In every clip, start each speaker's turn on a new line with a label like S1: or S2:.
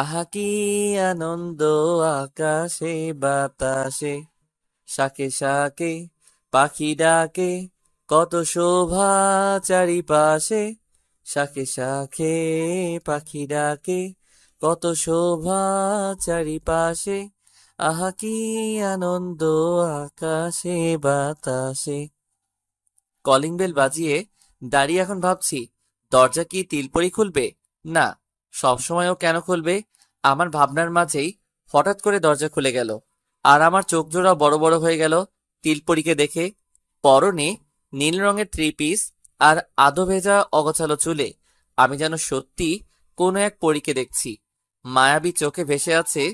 S1: আহা কি আনন্দ আকাশে বাতাসে, শাকে শাকে পাখি ডাকে, কত শোভা চারিপাশে। শাকে শাকে পাখি ডাকে, কত শোভা চারিপাশে। আহা কি আনন্দ আকাশে বাতাসে। কলিং বেল বাজিয়ে দাঁড়িয়ে এখন ভাবছি, দরজা কি তিলপরি খুলবে? না, সবসময় ও কেন খুলবে? আমার ভাবনার মাঝেই হঠাৎ করে দরজা খুলে গেল, আর আমার চোখ জোড়া বড় বড় হয়ে গেল তিলপরিকে দেখে। পরনে নীল রঙের থ্রি পিস আর আধো ভেজা অগোছালো চুলে আমি যেন সত্যি কোনো এক পরীকে দেখছি। মায়াবী চোখে ভেসে আছে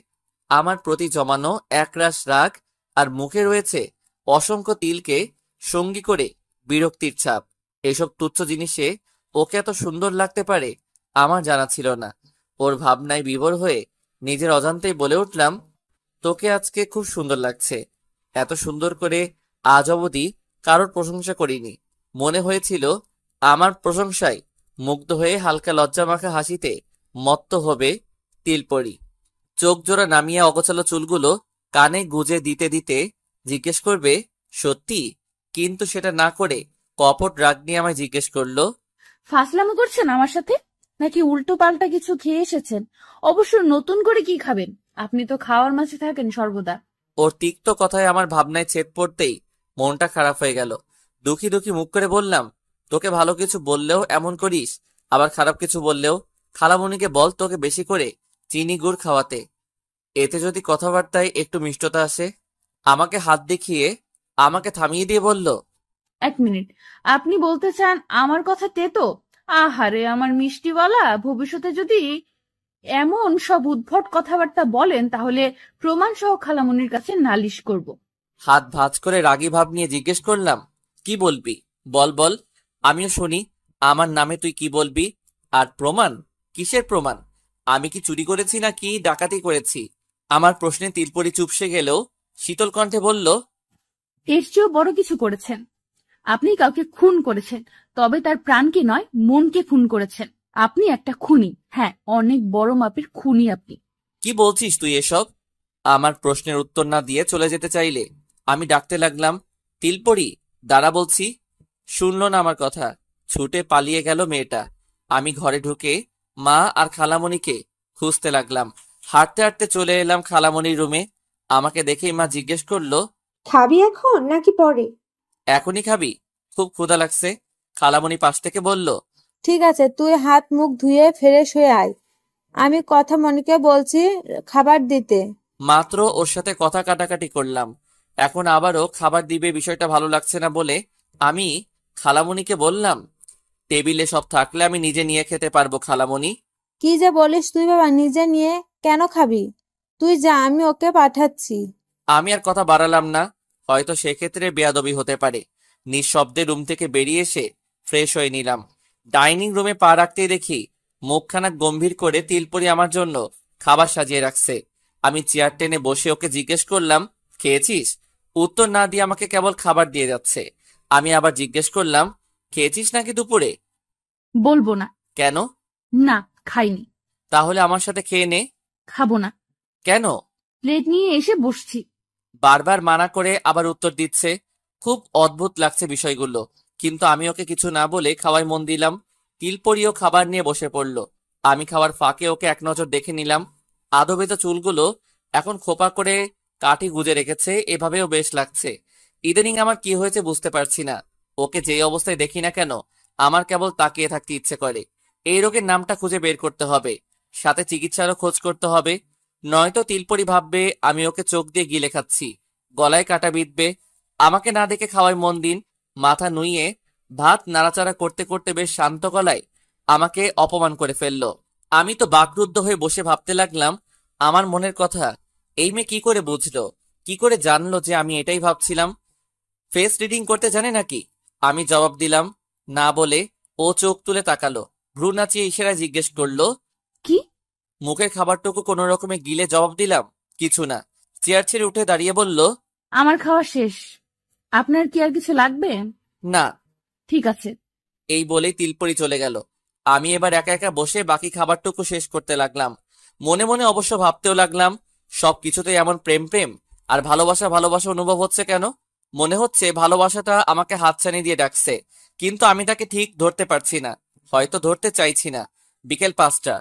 S1: আমার প্রতি জমানো একরাশ রাগ, আর মুখে রয়েছে অসংখ্য তিলকে সঙ্গী করে বিরক্তির ছাপ। এসব তুচ্ছ জিনিসে ওকে এত সুন্দর লাগতে পারে আমার জানা ছিল না। ওর ভাবনায় বিভোর হয়ে নিজের অজান্তেই বলে উঠলাম, তোকে আজকে খুব সুন্দর লাগছে। এত সুন্দর করে আজ অবধি কারোর প্রশংসা করিনি। মনে হয়েছিল আমার প্রশংসায় মুগ্ধ হয়ে হালকা লজ্জা মাখা হাসিতে মত্ত হবে তিলপরি। চোখ জোড়া নামিয়ে অগোছালো চুলগুলো কানে গুজে দিতে দিতে জিজ্ঞেস করবে, সত্যি? কিন্তু সেটা না করে কপট রাগ নিয়ে আমায় জিজ্ঞেস করলো,
S2: ফাজলামো করছেন আমার সাথে, নাকি উল্টো পাল্টা কিছু খেয়ে এসেছেন? অবশ্য নতুন করে কি খাবেন? আপনি তো খাওয়ার মাঝে থাকেন সর্বদা।
S1: ওর তিক্ত কথায় আমার ভাবনায় ছেদ পড়তেই মনটা খারাপ হয়ে গেল। দুঃখী দুঃখী মুখ করে বললাম, তোকে ভালো কিছু বললেও এমন করিস, আবার খারাপ কিছু বললেও? খালামণিকে বল তোকে বেশি করে চিনি গুড় খাওয়াতে, এতে যদি কথাবার্তায় একটু মিষ্টতা আসে। আমাকে হাত দেখিয়ে আমাকে থামিয়ে দিয়ে বলল,
S2: এক মিনিট, আপনি বলতে চান আমার কথা তেতো? আহারে আমার মিষ্টিওয়ালা, ভবিষ্যতে যদি এমন সব উদ্ভট কথাবার্তা বলেন তাহলে প্রমাণ সহ খালামুনির কাছে নালিশ করব।
S1: হাত ভাঁজ করে রাগী ভাব নিয়ে জিজ্ঞেস করলাম, কি বলবি? বল বল, আমিও শুনি। আমার নামে তুই কি বলবি? আর প্রমাণ? কিসের প্রমাণ? আমি কি চুরি করেছি নাকি ডাকাতি করেছি? আমার প্রশ্নে তিলপরি চুপসে গেলেও শীতল কণ্ঠে বলল,
S2: এর চেয়েও বড় কিছু করেছেন। আপনি কাউকে খুন করেছেন, তবে তার প্রাণকে নয়, মনকে খুন করেছেন। আপনি একটা খুনি, হ্যাঁ, অনেক বড় মাপের খুনি আপনি।
S1: কি বলছিস তুই এসব? আমার প্রশ্নের উত্তর না দিয়ে চলে যেতে চাইলে আমি ডাকতে লাগলাম, তিলপরি দাঁড়া বলছি। শুনলো না আমার কথা, ছুটে পালিয়ে গেল মেয়েটা। আমি ঘরে ঢুকে মা আর খালামণিকে খুঁজতে লাগলাম। হাঁটতে হাঁটতে চলে এলাম খালামণির রুমে। আমাকে দেখেই মা জিজ্ঞেস করলো,
S3: খাবি এখন নাকি পরে?
S1: এখনই খাবি? খুব ক্ষুধা লাগছে। খালামণি পাশ থেকে বলল,
S3: ঠিক আছে, তুই হাত মুখ ধুয়ে ফ্রেশ হয়ে আয়। আমি কথা মনিকে বলছি খাবার দিতে।
S1: মাত্র ওর সাথে কথা কাটাকাটি করলাম, এখন আবারও খাবার দিবে, বিষয়টা ভালো লাগছে না বলে আমি খালামণিকে বললাম, টেবিলে সব থাকলে আমি নিজে নিয়ে খেতে পারবো খালামণি।
S3: কি যে বলিস তুই বাবা, নিজে নিয়ে কেন খাবি? তুই যা, আমি ওকে পাঠাচ্ছি।
S1: আমি আর কথা বাড়ালাম না, হয়তো সেক্ষেত্রে বেয়াদবি হতে পারে। নিঃশব্দে রুম থেকে বেরিয়ে এসে ফ্রেশ হয়ে নিলাম। ডাইনিং রুমে পা রাখতেই দেখি মুখখানা গম্ভীর করে তিলপরি আমার জন্য খাবার সাজিয়ে রাখছে। আমি চেয়ার টেনে বসে ওকে জিজ্ঞেস করলাম, খেয়েছিস? উত্তর না দিয়ে আমাকে কেবল খাবার দিয়ে যাচ্ছে। আমি আবার জিজ্ঞেস করলাম, খেয়েছিস নাকি দুপুরে?
S2: বলবো না।
S1: কেন?
S2: না, খাইনি।
S1: তাহলে আমার সাথে খেয়ে নে।
S2: খাবো না।
S1: কেন?
S2: প্লেট নিয়ে এসে বসছি।
S1: বারবার মানা করে আবার উত্তর দিচ্ছে। খুব অদ্ভুত লাগছে বিষয়গুলো, কিন্তু আমি ওকে কিছু না বলে খাওয়ায় মন দিলাম। তিলপরিও খাবার নিয়ে বসে পড়লো। আমি খাওয়ার ফাঁকে ওকে এক নজর দেখে নিলাম। আদো বেতা চুলগুলো এখন খোপা করে কাঠি গুজে রেখেছে, এভাবেও বেশ লাগছে। ইদানিং আমার কি হয়েছে বুঝতে পারছি না। ওকে যেই অবস্থায় দেখি না কেন আমার কেবল তাকিয়ে থাকতে ইচ্ছে করে। এই রোগের নামটা খুঁজে বের করতে হবে, সাথে চিকিৎসারও খোঁজ করতে হবে। নয়তো তিলপরি ভাববে আমি ওকে চোখ দিয়ে গিলে খাচ্ছি, গলায় কাটা বিঁধবে। আমাকে না দেখে খাওয়ায় মন দিন। মাথা নুইয়ে ভাত নাড়াচাড়া করতে করতে বেশ শান্ত গলায় আমাকে অপমান করে ফেললো। আমি তো বাকরুদ্ধ হয়ে বসে ভাবতে লাগলাম, আমার মনের কথা এই মেয়ে কি করে বুঝলো, কি করে জানলো যে আমি এটাই ভাবছিলাম? ফেস রিডিং করতে জানে নাকি? আমি জবাব দিলাম না বলে ও চোখ তুলে তাকালো, ভ্রু নাচিয়ে ইশারায় জিজ্ঞেস করলো,
S2: কি?
S1: মুখের খাবারটুকু কোনো রকমে গিলে জবাব দিলাম, কিছু না। চেয়ার ছেড়ে উঠে দাঁড়িয়ে বলল,
S2: আমার খাওয়া শেষ। আপনার কি আর কিছু লাগবে?
S1: না।
S2: ঠিক আছে।
S1: এই বলেই তিলপরি চলে গেল। আমি এবার একা একা বসে বাকি খাবারটুকু শেষ করতে লাগলাম। মনে মনে অবশ্য ভাবতেও লাগলাম, সবকিছুতেই এমন প্রেম প্রেম আর ভালোবাসা ভালোবাসা অনুভব হচ্ছে কেন? মনে হচ্ছে ভালোবাসাটা আমাকে হাতছানি দিয়ে ডাকছে, কিন্তু আমি তাকে ঠিক ধরতে পারছি না, হয়তো ধরতে চাইছি না। বিকেল 5টা,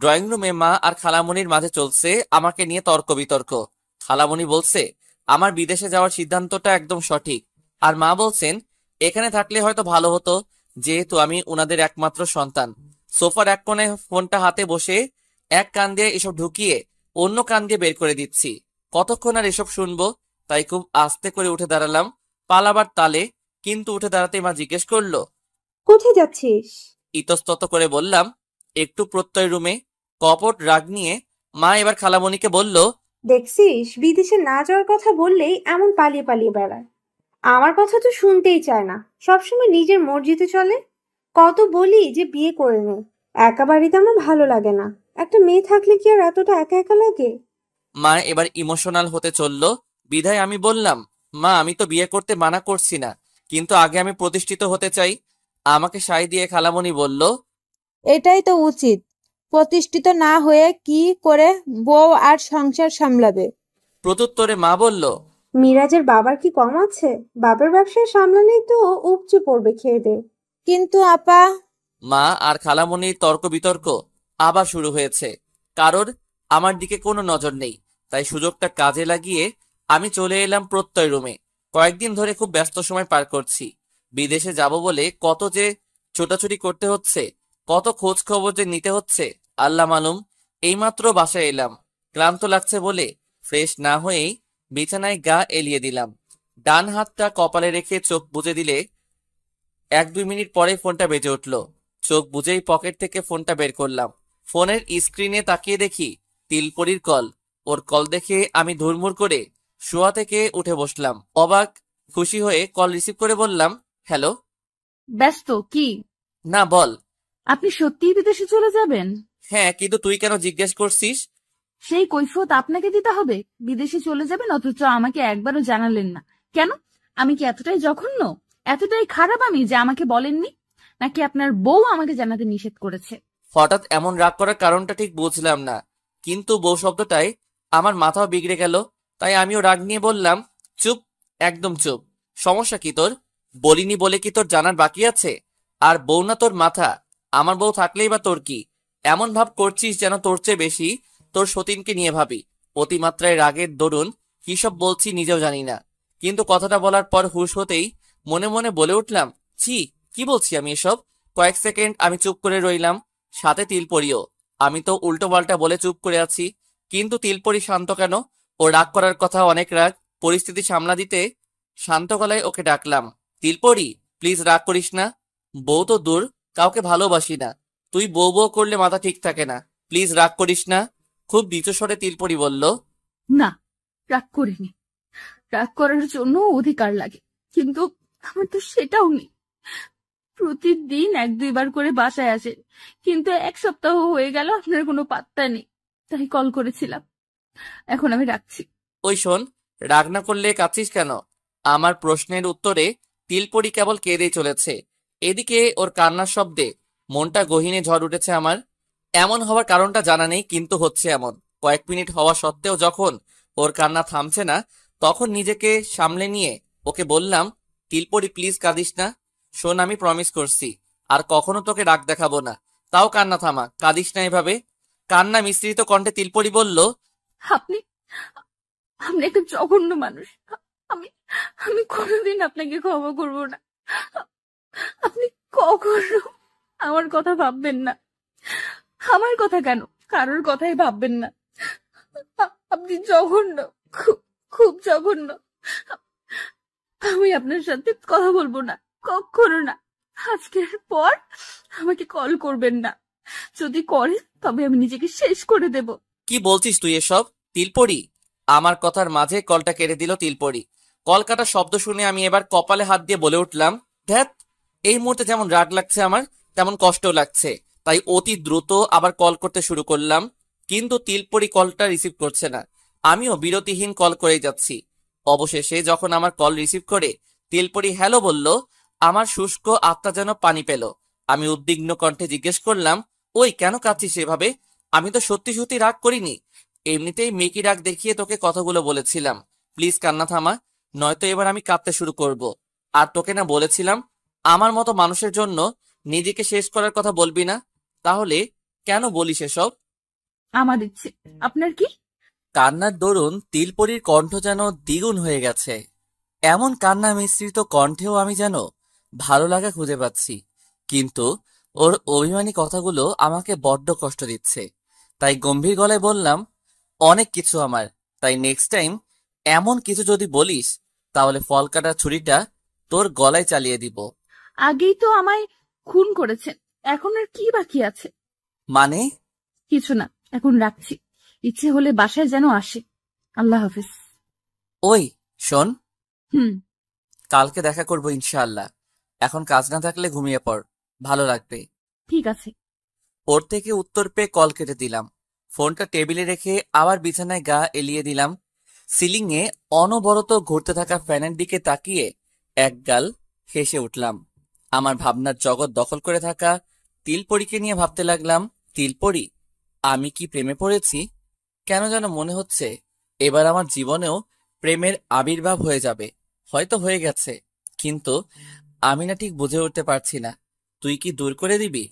S1: ড্রয়িং রুমে মা আর খালামণির মাঝে চলছে আমাকে নিয়ে তর্ক বিতর্ক। খালামণি বলছে আমার বিদেশে যাওয়ার সিদ্ধান্তটা একদম সঠিক, আর মা বলছেন এখানে থাকলে হয়তো ভালো হতো, যেহেতু আমি উনাদের একমাত্র সন্তান। সোফার এক কোণে ফোনটা হাতে বসে এক কান দিয়ে এসব ঢুকিয়ে অন্য কান দিয়ে বের করে দিচ্ছি। কতক্ষণ আর এসব শুনবো? তাই খুব আস্তে করে উঠে দাঁড়ালাম, পালাবার তালে। কিন্তু উঠে দাঁড়াতে মা জিজ্ঞেস করলো,
S4: কোথায় যাচ্ছিস?
S1: ইতস্তত করে বললাম, একটু প্রত্যয় রুমে। কপট রাগ নিয়ে মা এবার খালামণিকে বলল,
S4: দেখছিস, বিদেশে না যাওয়ার কথা বললেই এমন পালিয়ে পালিয়ে বেড়ায়। আমার কথা তো শুনতেই চায় না, সবসময় নিজের মর্জিতে চলে। কত বলি যে বিয়ে করে নে, একা বাড়িতে আমার ভালো লাগে না। একটা মেয়ে থাকলে কি আর এতটা একা একা লাগে?
S1: মা এবার ইমোশনাল হতে চললো। বিধায় আমি বললাম, মা আমি তো বিয়ে করতে মানা করছি না, কিন্তু আগে আমি প্রতিষ্ঠিত হতে চাই। আমাকে সায় দিয়ে খালামণি বলল,
S3: এটাই তো উচিত। প্রতিষ্ঠিত না হয়ে কি করে বউ আর সংসার সামলাবে?
S1: প্রত্যুত্তরে মা বলল,
S4: মিরাজের বাবার কি কম আছে? বাবার ব্যবসায় সামলালেই তো উপচে পড়বে খেয়ে দে।
S3: কিন্তু আপা,
S1: মা আর খালামণির তর্ক বিতর্ক আবার শুরু হয়েছে। কারোর আমার দিকে কোনো নজর নেই, তাই সুযোগটা কাজে লাগিয়ে আমি চলে এলাম প্রত্যয় রুমে। কয়েকদিন ধরে খুব ব্যস্ত সময় পার করছি। বিদেশে যাব বলে কত যে ছোটাছুটি করতে হচ্ছে, কত খোঁজ খবর যে নিতে হচ্ছে আল্লাহ মালুম। এইমাত্র বাসায় এলাম, ক্লান্ত লাগছে বলে ফ্রেশ না হয়েই বিছানায় গা এলিয়ে দিলাম। ডান হাতটা কপালে রেখে চোখ বুজে দিলে 1-2 মিনিট পরে ফোনটা বেজে উঠলো। চোখ বুজেই পকেট থেকে ফোনটা বের করলাম। ফোনের স্ক্রিনে তাকিয়ে দেখি তিলপরির কল। ওর কল দেখে আমি ধুরমুর করে শোয়া থেকে উঠে বসলাম। অবাক খুশি হয়ে কল রিসিভ করে বললাম, হ্যালো।
S2: ব্যস্ত কি?
S1: না, বল।
S2: আপনি সত্যিই বিদেশে চলে যাবেন?
S1: হ্যাঁ, কিন্তু তুই কেন জিজ্ঞেস করছিস?
S2: সেই কৈফিয়ত আপনাকে দিতে হবে? বিদেশে চলে যাবেন অথচ আমাকে একবারও জানালেন না কেন? আমি কি এতটাই জঘন্য, এতটাই খারাপ আমি যে আমাকে বলেননি? নাকি আপনার বউ আমাকে জানাতে নিষেধ করেছে?
S1: হঠাৎ এমন রাগ করার কারণটা ঠিক বুঝলাম না, কিন্তু বউ শব্দটাই আমার মাথাও বিগড়ে গেল। তাই আমিও রাগ নিয়ে বললাম, চুপ, একদম চুপ। সমস্যা কি তোর? বলিনি বলে কি তোর জানার বাকি আছে? আর বউ না তোর মাথা? আমার বউ থাকলেই বা তোর কি? এমন ভাব করছিস যেন তোর চেয়ে বেশি তোর সতীনকে নিয়ে ভাবি। অতিমাত্রায় রাগের দরুন কি সব বলছি নিজেও জানি না, কিন্তু কথাটা বলার পর হুঁশ হতেই মনে মনে বলে উঠলাম, ছি, কি বলছি আমি এসব। কয়েক সেকেন্ড আমি চুপ করে রইলাম, সাথে তিলপরিও। আমি তো উল্টো পাল্টা বলে চুপ করে আছি, কিন্তু তিলপরি শান্ত কেন? ও রাগ করার কথা, অনেক রাগ। পরিস্থিতি সামলা দিতে শান্ত গলায় ওকে ডাকলাম, তিলপরি প্লিজ রাগ করিস না। বউ তো দূর, কাউকে ভালোবাসি না। তুই বউ বউ করলে মাথা ঠিক থাকে না, প্লিজ রাগ করিস না। খুব নিচু স্বরে তিলপরি বলল,
S2: না, রাগ করিনি। রাগ করার জন্য অধিকার লাগে, কিন্তু আমার তো সেটাও নেই। প্রতিদিন 1-2 বার করে বাসায় আসে, কিন্তু 1 সপ্তাহ হয়ে গেল আপনার কোনো পাত্তা নেই। তাই কল করেছিলাম। এখন আমি রাখছি।
S1: ওই শোন, রাগ না করলে কাঁদছিস কেন? আমার প্রশ্নের উত্তরে তিলপরি কেবল কেঁদেই চলেছে। এদিকে ওর কান্নার শব্দে মনটা গহীনে ঝড় উঠেছে আমার। এমন হওয়ার কারণটা জানা নেই, কিন্তু হচ্ছে এমন। কয়েক মিনিট হওয়া সত্ত্বেও যখন ওর কান্না থামছে না, তখন নিজেকে সামলে নিয়ে ওকে বললাম, তিলপরি প্লিজ কাঁদিস না। শোন, আমি প্রমিস করছি আর কখনো তোকে রাগ দেখাবো না। তাও কান্না থামা, কাঁদিস না এভাবে। কান্না মিশ্রিত কণ্ঠে তিলপরি বলল,
S2: আপনি আপনি একটা জঘন্য মানুষ। আমি আমি কোনোদিন আপনাকে ক্ষমা করব না। আপনি কখনো আমার কথা ভাববেন না। আমার কথা কেন, কারোর কথাই ভাববেন না। আপনি জঘন্য, খুব খুব জঘন্য। আমি আপনার সাথে কথা বলবো না, কখনো না। আজকের পর আমাকে কল করবেন না। যদি করেন তবে আমি নিজেকে শেষ করে দেব।
S1: কি বলছিস তুই এসব? তিলপরি আমার কথার মাঝে কলটা কেটে দিল তিলপরি। কল কাটার শব্দ শুনে আমি এবার কপালে হাত দিয়ে বলে উঠলাম, ধ্যাত, এই মুহূর্তে যেমন রাগ লাগছে আমার, তেমন কষ্টও লাগছে। তাই অতি দ্রুত আবার কল করতে শুরু করলাম, কিন্তু তিলপরি কলটা রিসিভ করছে না। আমিও বিরতিহীন কল করে যাচ্ছি। অবশেষে যখন আমার কল রিসিভ করে তিলপরি হ্যালো বলল, আমার শুষ্ক আত্মা যেন পানি পেল। আমি উদ্বিগ্ন কণ্ঠে জিজ্ঞেস করলাম, ওই কেন কাঁদছিস এভাবে? আমি তো সত্যি সত্যি রাগ করিনি, এমনিতেই মেকি রাগ দেখিয়ে তোকে কথাগুলো বলেছিলাম। প্লিজ কান্না থামা, নয়তো এবার আমি কাঁদতে শুরু করব। আর তোকে না বলেছিলাম আমার মতো মানুষের জন্য নিজেকে শেষ করার কথা বলবি না? তাহলে কেন বলিস এসব?
S2: আমার ইচ্ছে। আপনার কি?
S1: কান্নার দরুন তিলপরির কণ্ঠ যেন দ্বিগুণ হয়ে গেছে। এমন কান্না মিশ্রিত কণ্ঠেও আমি যেন ভালো লাগা খুঁজে পাচ্ছি, কিন্তু ওর অভিমানী কথাগুলো আমাকে বড্ড কষ্ট দিচ্ছে। তাই গম্ভীর গলায় বললাম, অনেক কিছু আমার, তাই নেক্সট টাইম এমন কিছু যদি বলিস তাহলে ফল কাটার ছুরিটা তোর গলায় চালিয়ে দিব।
S2: আগেই তো আমায় খুন করেছেন, এখন আর কি বাকি আছে?
S1: মানে?
S2: কিছু না, এখন রাখছি। ইচ্ছে হলে বাসায় যেন আসে। আল্লাহ হাফিজ।
S1: ওই শোন,
S2: হুম।
S1: কালকে দেখা করবো ইনশাআল্লাহ। এখন কাজ না থাকলে ঘুমিয়ে পড়, ভালো লাগবে।
S2: ঠিক আছে।
S1: ওর থেকে উত্তর পেয়ে কল কেটে দিলাম। ফোনটা টেবিলে রেখে আবার বিছানায় গা এলিয়ে দিলাম। সিলিং এ অনবরত ঘুরতে থাকা ফ্যানের দিকে তাকিয়ে একগাল হেসে উঠলাম। আমার ভাবনার জগৎ দখল করে থাকা তিলপরীকে নিয়ে ভাবতে লাগলাম, তিলপরী, আমি কি প্রেমে পড়েছি? কেন যেন মনে হচ্ছে এবার আমার জীবনেও প্রেমের আবির্ভাব হয়ে যাবে। হয়তো হয়ে গেছে, কিন্তু আমি না ঠিক বুঝে উঠতে পারছি না। তুই কি দূর করে দিবি?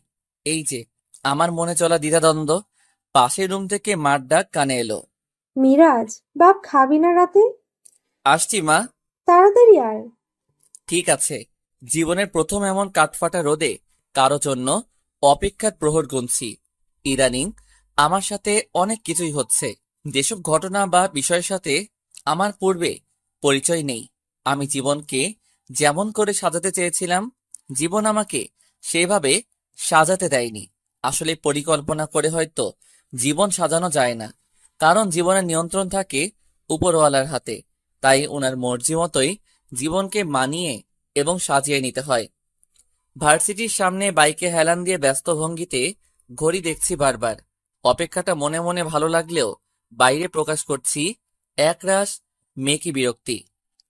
S1: এই যে আমার মনে চলা দ্বিধাদ্বন্দ্ব। পাশের রুম থেকে মার ডাক কানে এলো।
S4: মিরাজ, বাপ খাবি না রাতে?
S1: আসছি মা।
S4: তাড়াতাড়ি আয়।
S1: ঠিক আছে। জীবনের প্রথম এমন কাঠফাটা রোদে কারো জন্য অপেক্ষার প্রহর গুনছি। ইদানিং আমার সাথে অনেক কিছুই হচ্ছে, যেসব ঘটনা বা বিষয়ের সাথে আমার পূর্বে পরিচয় নেই। আমি জীবনকে যেমন করে সাজাতে চেয়েছিলাম, জীবন আমাকে সেভাবে সাজাতে দেয়নি। আসলে পরিকল্পনা করে হয়তো জীবন সাজানো যায় না, কারণ জীবনের নিয়ন্ত্রণ থাকে উপরওয়ালার হাতে। তাই ওনার মর্জি মতোই জীবনকে মানিয়ে এবং সাজিয়ে নিতে হয়। ভার্সিটির সামনে বাইকে হেলান দিয়ে ব্যস্ত ভঙ্গিতে ঘড়ি দেখছি বারবার। অপেক্ষাটা মনে মনে ভালো লাগলেও বাইরে প্রকাশ করছি একরাশ মেকি বিরক্তি।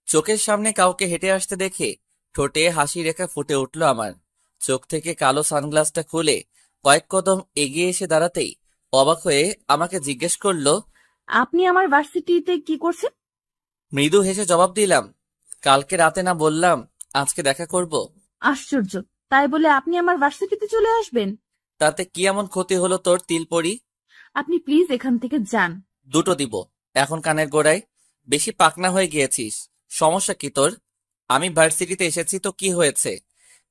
S1: চোখের সামনে কাউকে হেঁটে আসতে দেখে ঠোঁটে হাসি রেখা ফুটে উঠল আমার। চোখ থেকে কালো সানগ্লাসটা খুলে কয়েক কদম এগিয়ে এসে দাঁড়াতেই অবাক হয়ে আমাকে জিজ্ঞেস করলো,
S2: আপনি আমার ভার্সিটিতে কি করছেন?
S1: মৃদু হেসে জবাব দিলাম, কালকে রাতে না বললাম আজকে দেখা করব?
S2: আশ্চর্য, তাই বলে আপনি আমার ভার্সিটিতে চলে আসবেন?
S1: তাতে কি এমন ক্ষতি হলো তোর তিলপরি?
S2: আপনি প্লিজ এখান থেকে যান।
S1: দুটো দিব এখন কানের গোড়ায়। বেশি পাকনা হয়ে গিয়েছিস। সমস্যা কি তোর? আমি ভার্সিটিতে এসেছি তো কি হয়েছে?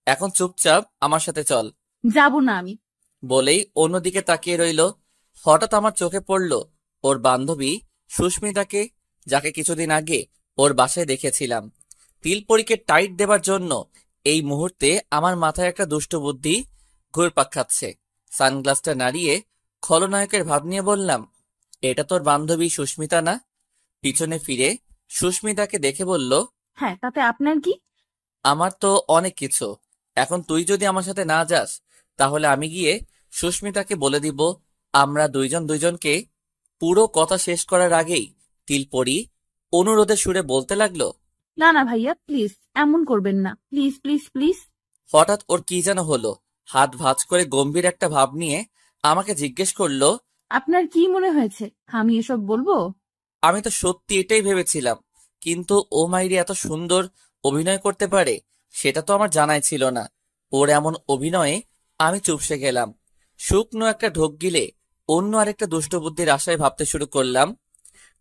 S1: এখন চুপচাপ আমার সাথে চল।
S2: যাব না আমি।
S1: বলেই অন্যদিকে তাকিয়ে রইল। হঠাৎ আমার চোখে পড়ল ওর বান্ধবী সুস্মিতাকে, যাকে কিছুদিন আগে ওর বাসায় দেখেছিলাম। তিলপরীকে টাইট দেবার জন্য এই মুহূর্তে আমার মাথায় একটা দুষ্ট বুদ্ধি ঘুরপাক খাচ্ছে। সানগ্লাসটা নাড়িয়ে খলনায়কের ভাব নিয়ে বললাম, এটা তোর বান্ধবী সুস্মিতা না? পিছনে ফিরে সুস্মিতাকে দেখে বলল,
S2: হ্যাঁ, তাতে আপনার কি?
S1: আমার তো অনেক কিছু। এখন তুই যদি আমার সাথে না যাস তাহলে আমি গিয়ে সুস্মিতাকে বলে দিব আমরা দুইজন দুইজনকে। পুরো কথা শেষ করার আগেই তিলপরি অনুরোধের সুরে বলতে লাগলো,
S2: না না ভাইয়া, প্লিজ এমন করবেন না, প্লিজ প্লিজ প্লিজ।
S1: হঠাৎ ওর কি যেন হলো, হাত ভাঁজ করে গম্ভীর একটা ভাব নিয়ে আমাকে জিজ্ঞেস করলো,
S2: আপনার কি মনে হয়েছে আমি এসব বলবো?
S1: আমি তো সত্যি এটাই ভেবেছিলাম, কিন্তু ও মাইরি এত সুন্দর অভিনয় করতে পারে সেটা তো আমার জানাই ছিল না। ওর এমন অভিনয়ে আমি চুপসে গেলাম। শুকনো একটা ঢোক গিলে অন্য আরেকটা দুষ্টবুদ্ধির আশায় ভাবতে শুরু করলাম।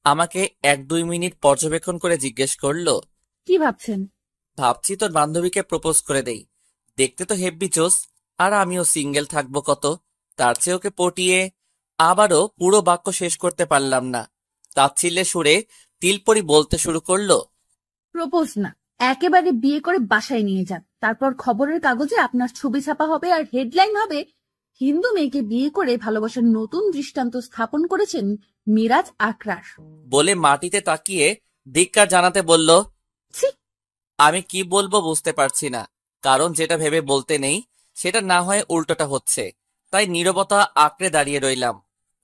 S1: আমাকে 1-2 মিনিট পর্যবেক্ষণ করে জিজ্ঞেস করলো,
S2: কি ভাবছেন?
S1: ভাবছি তোর বান্ধবীকে প্রপোজ করে দেই। দেখতে তো হেব্বি জোস, আর আমিও সিঙ্গেল থাকবো কত। তার চেয়ে ওকে পটিয়ে। আবারও পুরো বাক্য শেষ করতে পারলাম না। তাচ্ছিল্যে সুরে তিলপরি বলতে শুরু করলো,
S2: প্রপোজ না, একেবারে বিয়ে করে বাসায় নিয়ে যান, তারপর খবরের কাগজে আপনার ছবি ছাপা হবে আর হেডলাইন হবে, হিন্দু মেয়েকে বিয়ে করে ভালোবাসার নতুন দৃষ্টান্ত স্থাপন করেছেন মিরাজ আক্রার।
S1: বলে মাটিতে তাকিয়ে ধিক্কার জানাতে বলল।
S2: ছি!
S1: আমি কি বলবো বুঝতে পারছি না, কারণ যেটা ভেবে বলতে নেই সেটা না হয় উল্টোটা হচ্ছে। তাই নীরবতা আঁকড়ে দাঁড়িয়ে রইলাম।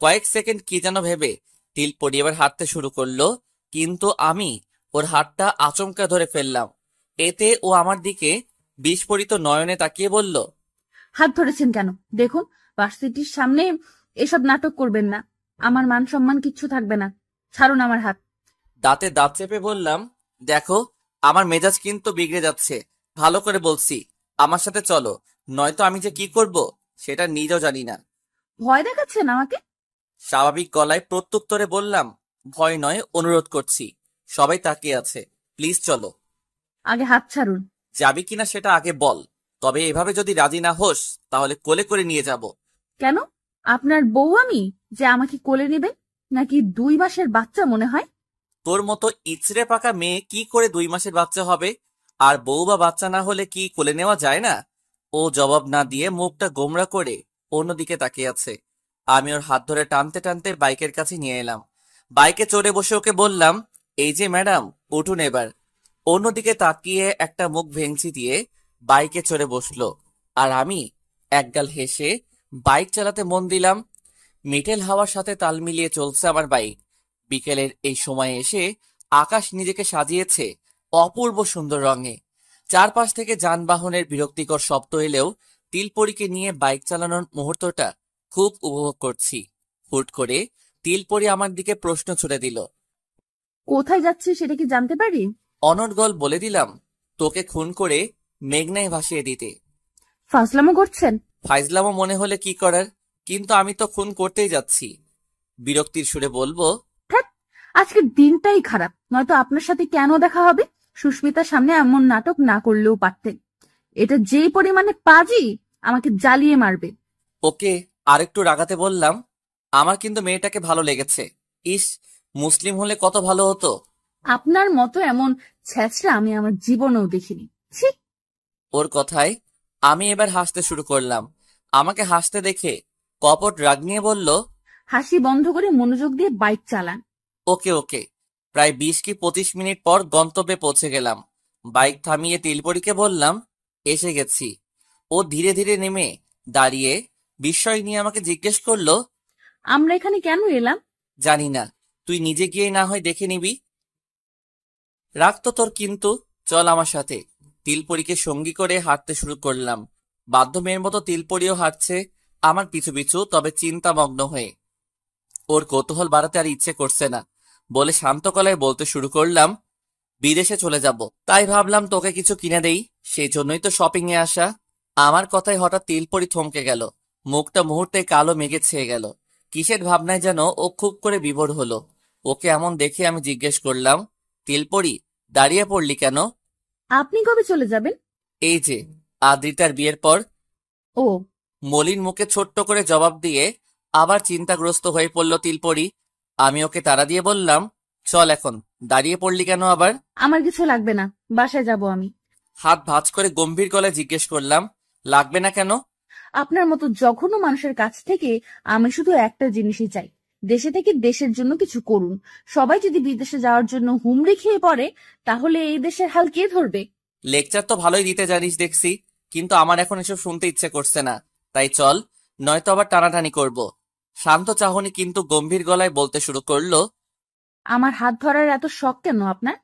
S1: কয়েক সেকেন্ড কি যেন ভেবে তিলপরি এবার হাঁটতে শুরু করলো, কিন্তু আমি ওর হাতটা আচমকা ধরে ফেললাম। এতে ও আমার দিকে বিস্ফোরিত নয়নে তাকিয়ে বলল,
S2: হাত ধরেছেন কেন? দেখুন, ভার্সিটির সামনে এসব নাটক করবেন না। আমার মান সম্মান কিচ্ছু থাকবে না। ছাড়ুন আমার হাত।
S1: দাঁতে দাঁত চেপে বললাম, দেখো, আমার মেজাজ কিন্তু বিগড়ে যাচ্ছে। ভালো করে বলছি, আমার সাথে চলো, নয়তো আমি যে কি করব সেটা নিজেও জানি না।
S2: ভয় দেখাচ্ছেন আমাকে?
S1: স্বাভাবিক গলায় প্রত্যুত্তরে বললাম, ভয় নয়, অনুরোধ করছি। সবাই তাকিয়ে আছে, প্লিজ চলো।
S2: আগে হাত ছাড়ুন।
S1: যাবি কিনা সেটা আগে বল, তবে এভাবে যদি রাজি না হোস তাহলে কোলে করে নিয়ে যাব।
S2: কেন? আপনার বউ আমি যে আমাকে কোলে নেবেন? নাকি 2 মাসের বাচ্চা মনে হয়?
S1: তোর মতো ইচড়ে পাকা মেয়ে কি করে 2 মাসের বাচ্চা হবে? আর বউ বা বাচ্চা না হলে কি কোলে নেওয়া যায় না? ও জবাব না দিয়ে মুখটা গোমড়া করে অন্যদিকে তাকিয়ে আছে। আমি ওর হাত ধরে টানতে টানতে বাইকের কাছে নিয়ে এলাম। বাইকে চড়ে বসে ওকে বললাম, এই যে ম্যাডাম, উঠুন এবার। অন্যদিকে তাকিয়ে একটা মুখ ভেঙচি দিয়ে বাইকে চড়ে বসলো। আর আমি একগাল হেসে বাইক চালাতে মন দিলাম। মিঠেল হাওয়ার সাথে তাল মিলিয়ে চলছে আমার বাইক। বিকেলের এই সময়ে এসে আকাশ নিজেকে সাজিয়েছে অপূর্ব সুন্দর রঙে। চারপাশ থেকে যানবাহনের বিরক্তিকর শব্দ এলেও তিলপরীকে নিয়ে বাইক চালানোর মুহূর্তটা খুব উপভোগ করছি। হুট করে তিলপরী আমার দিকে প্রশ্ন ছুড়ে দিল।
S2: কোথায় যাচ্ছি সেটা কি জানতে পারি?
S1: অনর্গল বলে দিলাম, তোকে খুন করে মেঘনায় ভাসিয়ে দিতে।
S2: ফাজলামো করছেন?
S1: ফাইজলামও মনে হলে কি করার, কিন্তু আমি তো খুন করতেই যাচ্ছি। বিরক্তির সুরে বলবো,
S2: ধ্যাৎ, আজকের দিনটাই খারাপ। নয়তো আপনার সাথে কেন দেখা হবে? সুস্মিতার সামনে এমন নাটক না করলেও পারতেন। এটা যেই পরিমাণে পাজি, আমাকে জ্বালিয়ে মারবে।
S1: ওকে আরেকটু রাগাতে বললাম, আমার কিন্তু মেয়েটাকে ভালো লেগেছে। ইস, মুসলিম হলে কত ভালো হতো।
S2: আপনার মতো এমন ছ্যাঁচড়া আমি আমার জীবনেও দেখিনি। ছি!
S1: ওর কথায় আমি এবার হাসতে শুরু করলাম। আমাকে হাসতে দেখে কপট রাগ নিয়ে বলল,
S2: হাসি বন্ধ করে মনোযোগ দিয়ে বাইক চালান।
S1: ওকে ওকে। প্রায় 20 কি 25 মিনিট পর গন্তব্যে পৌঁছে গেলাম। বাইক থামিয়ে তিলপরীকে বললাম, এসে গেছি। ও ধীরে ধীরে নেমে দাঁড়িয়ে বিস্ময় নিয়ে আমাকে জিজ্ঞেস করলো,
S2: আমরা এখানে কেন এলাম?
S1: জানি না, তুই নিজে গিয়ে না হয় দেখে নিবি। রাগ তো তোর, কিন্তু চল আমার সাথে। তিলপরীকে সঙ্গী করে হাঁটতে শুরু করলাম। বাধ্য মেয়ের মতো তিলপরীও হাঁটছে আমার পিছু পিছু, তবে চিন্তামগ্ন হয়ে। ওর কৌতূহল বাড়াতে আর ইচ্ছে করছে না বলে শান্ত গলায় বলতে শুরু করলাম, বিদেশে চলে যাব, তাই ভাবলাম তোকে কিছু কিনে দেই, সেই জন্যই তো শপিং এ আসা। আমার কথায় হঠাৎ তিলপরি থমকে গেল। মুখটা মুহূর্তে কালো মেঘে ছেয়ে গেল। কিসের ভাবনায় যেন ও খুব করে বিভোর হলো। ওকে এমন দেখে আমি জিজ্ঞেস করলাম, তিলপরি, দাঁড়িয়ে পড়লি কেন?
S2: আপনি কবে চলে যাবেন?
S1: এই যে আদ্রিতার বিয়ের পর।
S2: ও,
S1: মলিন মুখে ছোট্ট করে জবাব দিয়ে আবার চিন্তাগ্রস্ত হয়ে পড়ল তিলপরি। আমি ওকে তাড়া দিয়ে বললাম, চল এখন। দাঁড়িয়ে পড়লি কেন আবার?
S2: আমার কিছু লাগবে না, বাসায় যাব আমি।
S1: হাত ভাঁজ করে গম্ভীর গলায় জিজ্ঞেস করলাম, লাগবে না কেন?
S2: আপনার মতো জঘন্য মানুষের কাছ থেকে আমি শুধু একটা জিনিসই চাই, দেশে থেকে দেশের জন্য কিছু করুন। সবাই যদি বিদেশে যাওয়ার জন্য হুমড়ি খেয়ে পড়ে, তাহলে এই দেশের হাল কে ধরবে?
S1: লেকচার তো ভালোই দিতে জানিস দেখছি, কিন্তু আমার এখন এসব শুনতে ইচ্ছে করছে না। তাই চল, নয়তো আবার টানাটানি করব। শান্ত চাহনি কিন্তু গম্ভীর গলায় বলতে শুরু করলো,
S2: আমার হাত ধরার এত শখ কেন আপনার?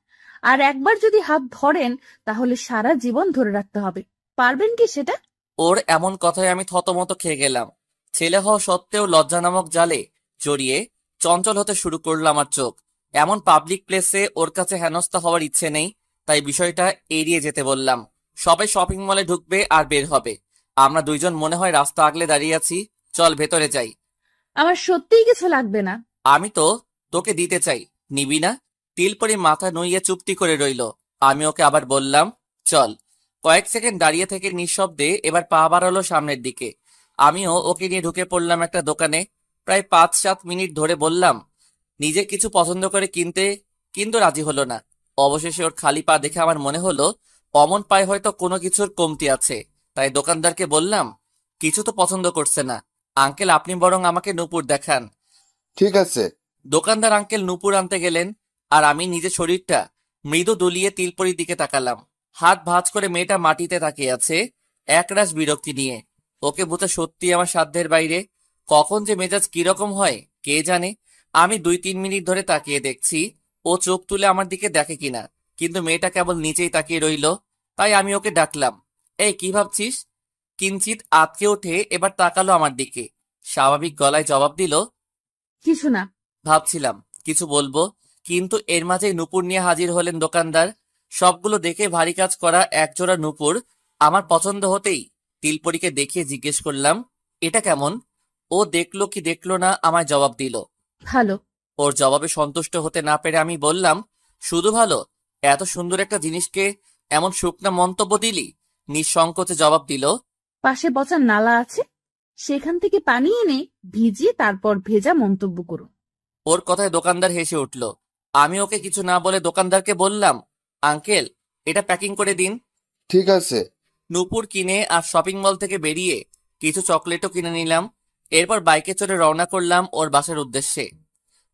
S2: আর একবার যদি হাত ধরেন, তাহলে সারা জীবন ধরে রাখতে হবে। পারবেন কি সেটা?
S1: ওর এমন কথায় আমি থতমত খেয়ে গেলাম। ছেলে হওয়া সত্ত্বেও লজ্জা নামক জালে জড়িয়ে চঞ্চল হতে শুরু করলো আমার চোখ। এমন পাবলিক প্লেসে ওর কাছে হেনস্থা হওয়ার ইচ্ছে নেই, তাই বিষয়টা এড়িয়ে যেতে বললাম। সবাই শপিং মলে ঢুকবে আর বের হবে, আমরা দুইজন মনে হয় রাস্তা আগলে দাঁড়িয়ে আছি। চল ভেতরে যাই।
S2: আমার সত্যিই কিছু লাগবে না।
S1: আমি তো তোকে দিতে চাই, নিবি না? তিলপরি মাথা নুইয়ে চুপটি করে রইল। আমি ওকে আবার বললাম, চল। কয়েক সেকেন্ড দাঁড়িয়ে থেকে নিঃশব্দে এবার পা বাড়ালো সামনের দিকে। আমিও ওকে নিয়ে ঢুকে পড়লাম একটা দোকানে। প্রায় 5-7 মিনিট ধরে বললাম নিজের কিছু পছন্দ করে কিনতে, কিন্তু রাজি হলো না। অবশেষে ওর খালি পা দেখে আমার মনে হলো অমন পায়ে হয়তো কোনো কিছুর কমতি আছে। তাই দোকানদারকে বললাম, কিছু তো পছন্দ করছে না আঙ্কেল, আপনি বরং আমাকে নূপুর দেখান।
S5: ঠিক আছে।
S1: দোকানদার আঙ্কেল নূপুর আনতে গেলেন, আর আমি নিজের শরীরটা মৃদু দুলিয়ে তিলপরির দিকে তাকালাম। হাত ভাঁজ করে মেয়েটা মাটিতে তাকিয়ে আছে একরাশ বিরক্তি নিয়ে। ওকে বোঝা সত্যি আমার সাধ্যের বাইরে। কখন যে মেজাজ কিরকম হয় কে জানে। আমি 2-3 মিনিট ধরে তাকিয়ে দেখছি ও চোখ তুলে আমার দিকে দেখে কিনা, কিন্তু মেয়েটা কেবল নিচেই তাকিয়ে রইল। তাই আমি ওকে ডাকলাম, এই কি ভাবছিস? কিঞ্চিত আঁতকে উঠে এবার তাকালো আমার দিকে। স্বাভাবিক গলায় জবাব দিল,
S2: কিছু না।
S1: ভাবছিলাম কিছু বলবো, কিন্তু এর মাঝেই নূপুর নিয়ে হাজির হলেন দোকানদার। সবগুলো দেখে ভারী কাজ করা একজোড়া নূপুর আমার পছন্দ হতেই তিলপরীকে দেখিয়ে জিজ্ঞেস করলাম, এটা কেমন? ও দেখলো কি দেখলো না আমায় জবাব দিল।
S2: ভালো।
S1: ওর জবাবে সন্তুষ্ট হতে না পেরে আমি বললাম, শুধু ভালো? এত সুন্দর একটা জিনিসকে এমন শুকনা মন্তব্য দিলি? নিঃসংকোচে জবাব দিল,
S2: পাশে পচা নালা আছে, সেখান থেকে পানি এনে ভিজিয়ে তারপর ভেজা মন্তব্য করুন।
S1: ওর কথায় দোকানদার হেসে উঠল। আমি ওকে কিছু না বলে দোকানদারকে বললাম, আঙ্কেল, এটা প্যাকিং করে দিন।
S5: ঠিক আছে।
S1: নূপুর কিনে আর শপিং মল থেকে বেরিয়ে কিছু চকলেটও কিনে নিলাম। এরপর বাইকে চড়ে রওনা করলাম ওর বাসার উদ্দেশ্যে।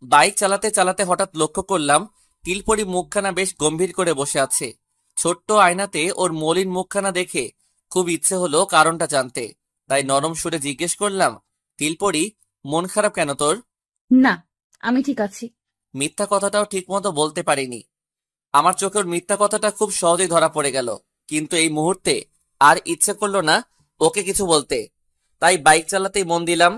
S1: বাইক চালাতে চালাতে হঠাৎ লক্ষ্য করলাম তিলপরি মুখখানা বেশ গম্ভীর করে বসে আছে। ছোট্ট আয়নাতে ওর মলিন মুখখানা দেখে খুব ইচ্ছে হলো কারণটা জানতে। তাই নরম সুরে জিজ্ঞেস করলাম, তিলপরি, মন খারাপ কেন তোর?
S2: না, আমি ঠিক আছি।
S1: মিথ্যা কথাটাও ঠিকমতো বলতে পারিনি। আমার চোখে ওর মিথ্যা কথাটা খুব সহজেই ধরা পড়ে গেল, কিন্তু এই মুহূর্তে আর ইচ্ছে করলো না ওকে কিছু বলতে। তাই বাইক চালাতেই মন দিলাম।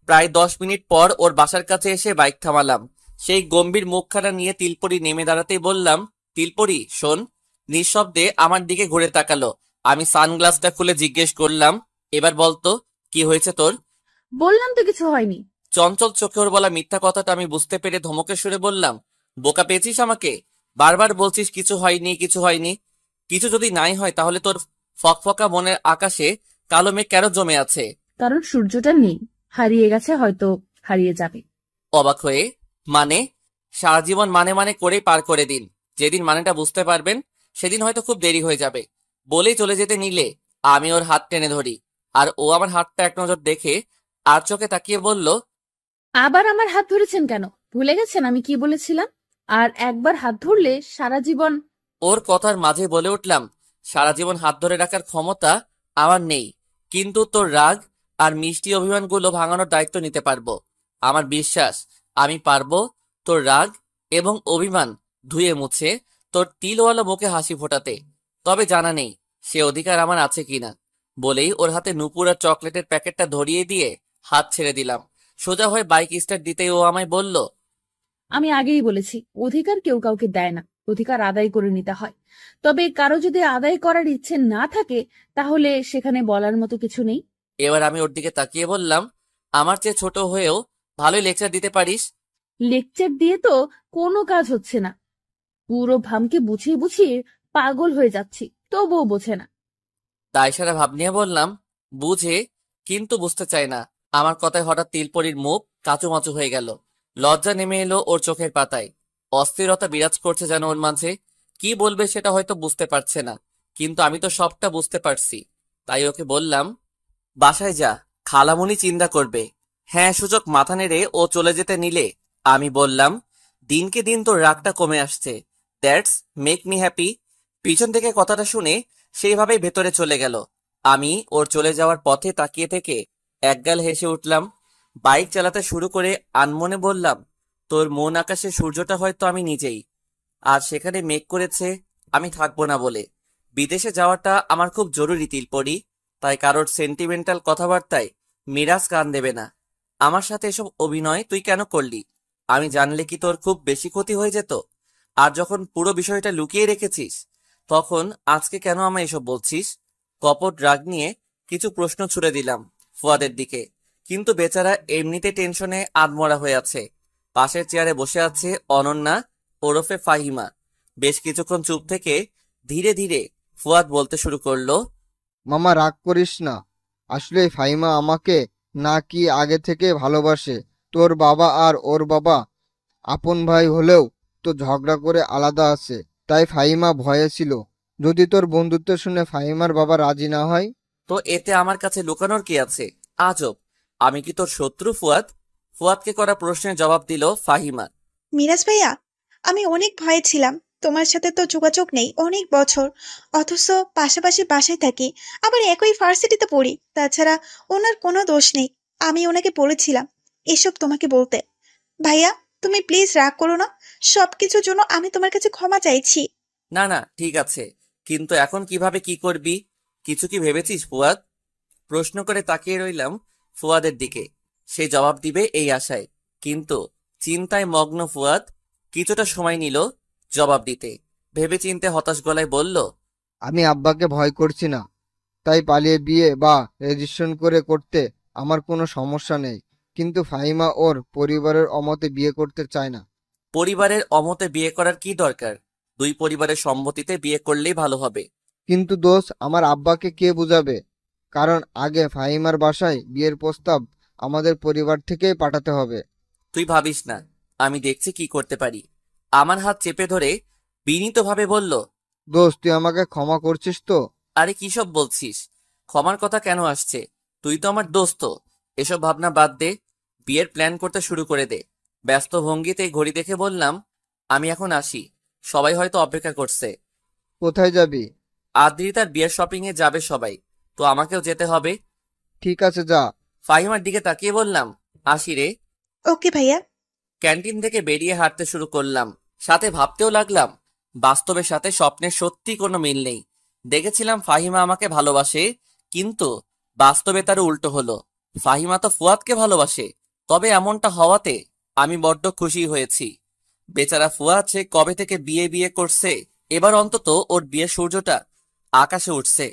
S1: প্রায় 10 মিনিট পর ওর বাসার কাছে এসে বাইক থামালাম। সেই গম্ভীর মুখখানা নিয়ে তিলপরি নেমে দাঁড়াতেই বললাম, তিলপরি শোন। নিঃশব্দে আমার দিকে ঘুরে তাকালো। আমি সানগ্লাসটা খুলে জিজ্ঞেস করলাম, এবার বলতো কি হয়েছে তোর?
S2: বললাম তো কিছু হয়নি।
S1: চঞ্চল চোখে ওর বলা মিথ্যা কথাটা আমি বুঝতে পেরে ধমকে সুরে বললাম, বোকা পেয়েছিস আমাকে? বারবার বলছিস কিছু হয়নি কিছু হয়নি। কিছু যদি নাই হয় তাহলে তোর ফকফকা মনের আকাশে কালো মেঘ কেন জমে আছে?
S2: কারণ সূর্যটা নেই, হারিয়ে গেছে, হয়তো হারিয়ে যাবে।
S1: অবাক হয়ে, মানে? সারা জীবন মানে মানে করেই পার করে দিন। যেদিন মানেটা বুঝতে পারবেন সেদিন হয়তো খুব দেরি হয়ে যাবে। বলেই চলে যেতে নিলে আমি ওর হাত টেনে ধরি, আর ও আমার হাতটা এক নজর দেখে আর চোখে তাকিয়ে বলল,
S2: আবার আমার হাত ধরেছেন কেন? ভুলে গেছেন আমি কি বলেছিলাম? আর একবার হাত ধরলে সারা জীবন।
S1: ওর কথার মাঝে বলে উঠলাম, সারা জীবন হাত ধরে রাখার ক্ষমতা আমার নেই, কিন্তু তোর রাগ আর মিষ্টি অভিমানগুলো ভাঙানোর দায়িত্ব নিতে পারবো। আমার বিশ্বাস আমি পারবো তোর রাগ এবং অভিমান ধুয়ে মুছে তোর তিলওয়ালা মুখে হাসি ফোটাতে। তবে জানা নেই সে অধিকার আমার আছে কিনা। বলেই ওর হাতে নূপুর আর চকলেটের প্যাকেটটা ধরিয়ে দিয়ে হাত ছেড়ে দিলাম। সোজা হয়ে বাইক স্টার্ট দিতেই ও আমায় বলল,
S2: আমি আগেই বলেছি, অধিকার কেউ কাউকে দেয় না, অধিকার আদায় করে নিতে হয়। তবে কারো যদি আদায় করার ইচ্ছে না থাকে তাহলে সেখানে বলার মতো কিছু নেই।
S1: এবার আমি ওর দিকে তাকিয়ে বললাম, আমার চেয়ে ছোট হয়েও ভালোই লেকচার দিতে পারিস।
S2: লেকচার দিয়ে তো কোনো কাজ হচ্ছে না। পুরো ভামকে বুঝিয়ে বুঝিয়ে পাগল হয়ে যাচ্ছি, তবুও বোঝে না।
S1: দায়সারা ভাব নিয়ে বললাম, বুঝে কিন্তু বুঝতে চায় না। আমার কথায় হঠাৎ তিলপরির মুখ কাঁচুমাচু হয়ে গেল। লজ্জা নেমে এলো ওর চোখের পাতায়। অস্থিরতা বিরাজ করছে যেন ওর মাঝে। কি বলবে সেটা হয়তো বুঝতে পারছে না, কিন্তু আমি তো সবটা বুঝতে পারছি। তাই ওকে বললাম, বাসায় যা, খালামুনি চিন্তা করবে। হ্যাঁ সূচক মাথা নেড়ে ও চলে যেতে নিলে আমি বললাম, দিনকে দিন তোর রাগটা কমে আসছে। That's make me happy. পিছন থেকে কথাটা শুনে সেইভাবেই ভেতরে চলে গেল। আমি ওর চলে যাওয়ার পথে তাকিয়ে থেকে একগাল হেসে উঠলাম। বাইক চালাতে শুরু করে আনমনে বললাম, তোর মন আকাশে সূর্যটা হয়তো আমি নিজেই। আর সেখানে মেঘ করেছে আমি থাকবো না বলে। বিদেশে যাওয়াটা আমার খুব জরুরি তিলপরি। তাই কারোর সেন্টিমেন্টাল কথাবার্তায় মিরাজ কান দেবে না। আমার সাথে এসব অভিনয় তুই কেন করলি? আমি জানলে কি তোর খুব বেশি ক্ষতি হয়ে যেত? আর যখন পুরো বিষয়টা লুকিয়ে রেখেছিস তখন আজকে কেন আমায় এসব বলছিস? কপট রাগ নিয়ে কিছু প্রশ্ন ছুড়ে দিলাম ফুয়াদের দিকে, কিন্তু বেচারা এমনিতে টেনশনে আধমরা হয়ে আছে। পাশের চেয়ারে বসে আছে অনন্যা ওরফে ফাহিমা। বেশ কিছুক্ষণ চুপ থেকে ধীরে ধীরে ফুয়াদ বলতে শুরু করলো,
S5: মামা রাগ করিস না। আসলে ফাহিমা আমাকে না কি আগে থেকে ভালোবাসে। তোর বাবা আর ওর বাবা আপন ভাই হলেও তো ঝগড়া করে আলাদা আছে। তাই ফাহিমা ভয়ে ছিল যদি তোর বন্ধুত্ব শুনে ফাহিমার বাবা রাজি না হয়।
S1: তো এতে আমার কাছে লুকানোর কি আছে? আজব, আমি কি তোর শত্রু ফুয়াদ? ফুয়াদকে করা প্রশ্নের জবাব দিল ফাহিমা।
S6: মিরাজ ভাইয়া, আমি অনেক ভয়ে ছিলাম। তোমার সাথে তো যোগাযোগ নেই অনেক বছর, অথচ পাশাপাশি বাসায় থাকি, আবার একই ভার্সিটিতে পড়ি। তাছাড়া ওনার কোনো দোষ নেই। আমি ওনাকে বলেছিলাম এসব তোমাকে বলতে। ভাইয়া, তুমি প্লিজ রাগ করো না। সবকিছুর জন্য আমি তোমার কাছে ক্ষমা চাইছি।
S1: না না ঠিক আছে, কিন্তু এখন কিভাবে কি করবি? কিছু কি ভেবেছিস ফুয়াদ? প্রশ্ন করে তাকিয়ে রইলাম ফুয়াদের দিকে। সে জবাব দিবে এই আশায়। কিন্তু চিন্তায় মগ্ন ফুয়াদ কিছুটা সময় নিল জবাব দিতে। ভেবেচিন্তে হতাশ গলায় বলল,
S5: আমি আব্বাকে ভয় করছি না, তাই পালিয়ে বিয়ে বা রেজিস্ট্রেশন করতে আমার কোনো সমস্যা নেই। কিন্তু ফাহিমা ওর পরিবারের অমতে বিয়ে করতে চায় না।
S1: পরিবারের অমতে বিয়ে করার কি দরকার? দুই পরিবারের সম্মতিতে বিয়ে করলেই ভালো হবে।
S5: কিন্তু দোস্ত, আমার আব্বাকে কে বুঝাবে? কারণ আগে ফাহিমার বাসায় বিয়ের প্রস্তাব আমাদের পরিবার থেকেই পাঠাতে হবে।
S1: তুই ভাবিস না, আমি দেখছি কি করতে পারি। আমার হাত চেপে ধরে বিনীতভাবে বলল,
S5: দোস্ত, তুই আমাকে ক্ষমা করছিস তো?
S1: আরে কিসব বলছিস? ক্ষমার কথা কেন আসছে? তুই তো আমার দোস্ত। এসব ভাবনা বাদ দে, বিয়ের প্ল্যান করতে শুরু করে দে। ব্যস্ত ভঙ্গিতে ঘড়ি দেখে বললাম, আমি এখন আসি, সবাই হয়তো অপেক্ষা করছে।
S5: কোথায় যাবি?
S1: আদ্রিতার বিয়ের শপিং এ যাবে সবাই, তো আমাকেও যেতে হবে।
S5: ঠিক আছে, যা।
S1: ফাহিমার দিকে তাকিয়ে বললাম, আসি রে।
S6: ওকে ভাইয়া।
S1: ক্যান্টিন থেকে বেরিয়ে হাঁটতে শুরু করলাম, সাথে ভাবতেও লাগলাম বাস্তবের সাথে স্বপ্নের সত্যি কোনো মিল নেই। দেখেছিলাম ফাহিমা আমাকে ভালোবাসে, কিন্তু বাস্তবে তার উল্টো হলো। ফাহিমা তো ফুয়াদকে ভালোবাসে। তবে এমনটা হওয়াতে আমি বড্ড খুশি হয়েছি। বেচারা ফুয়াদ সে কবে থেকে বিয়ে বিয়ে করছে, এবার অন্তত ওর বিয়ের সূর্যটা আকাশে উঠছে।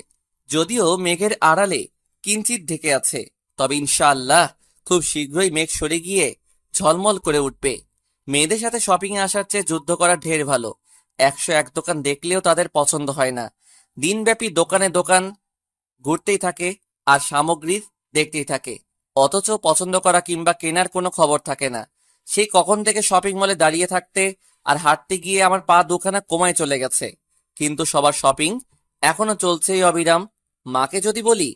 S1: যদিও মেঘের আড়ালে কিঞ্চিত ঢেকে আছে, তবে ইনশাআল্লাহ খুব শীঘ্রই মেঘ সরে গিয়ে ঝলমল করে উঠবে। মেয়েদের সাথে শপিং এ আসার চেয়ে যুদ্ধ করা ঢের ভালো। 101 দোকান দেখলেও তাদের পছন্দ হয় না। দিনব্যাপী দোকানে দোকান ঘুরতেই থাকে আর সামগ্রী দেখতেই থাকে, অথচ পছন্দ করা কিংবা কেনার কোনো খবর থাকে না। সেই কখন থেকে শপিং মলে দাঁড়িয়ে থাকতে আর হাঁটতে গিয়ে আমার পা দুখানা কমায় চলে গেছে। কিন্তু সবার শপিং এখনো চলছেই অবিরাম। মাকে যদি বলি,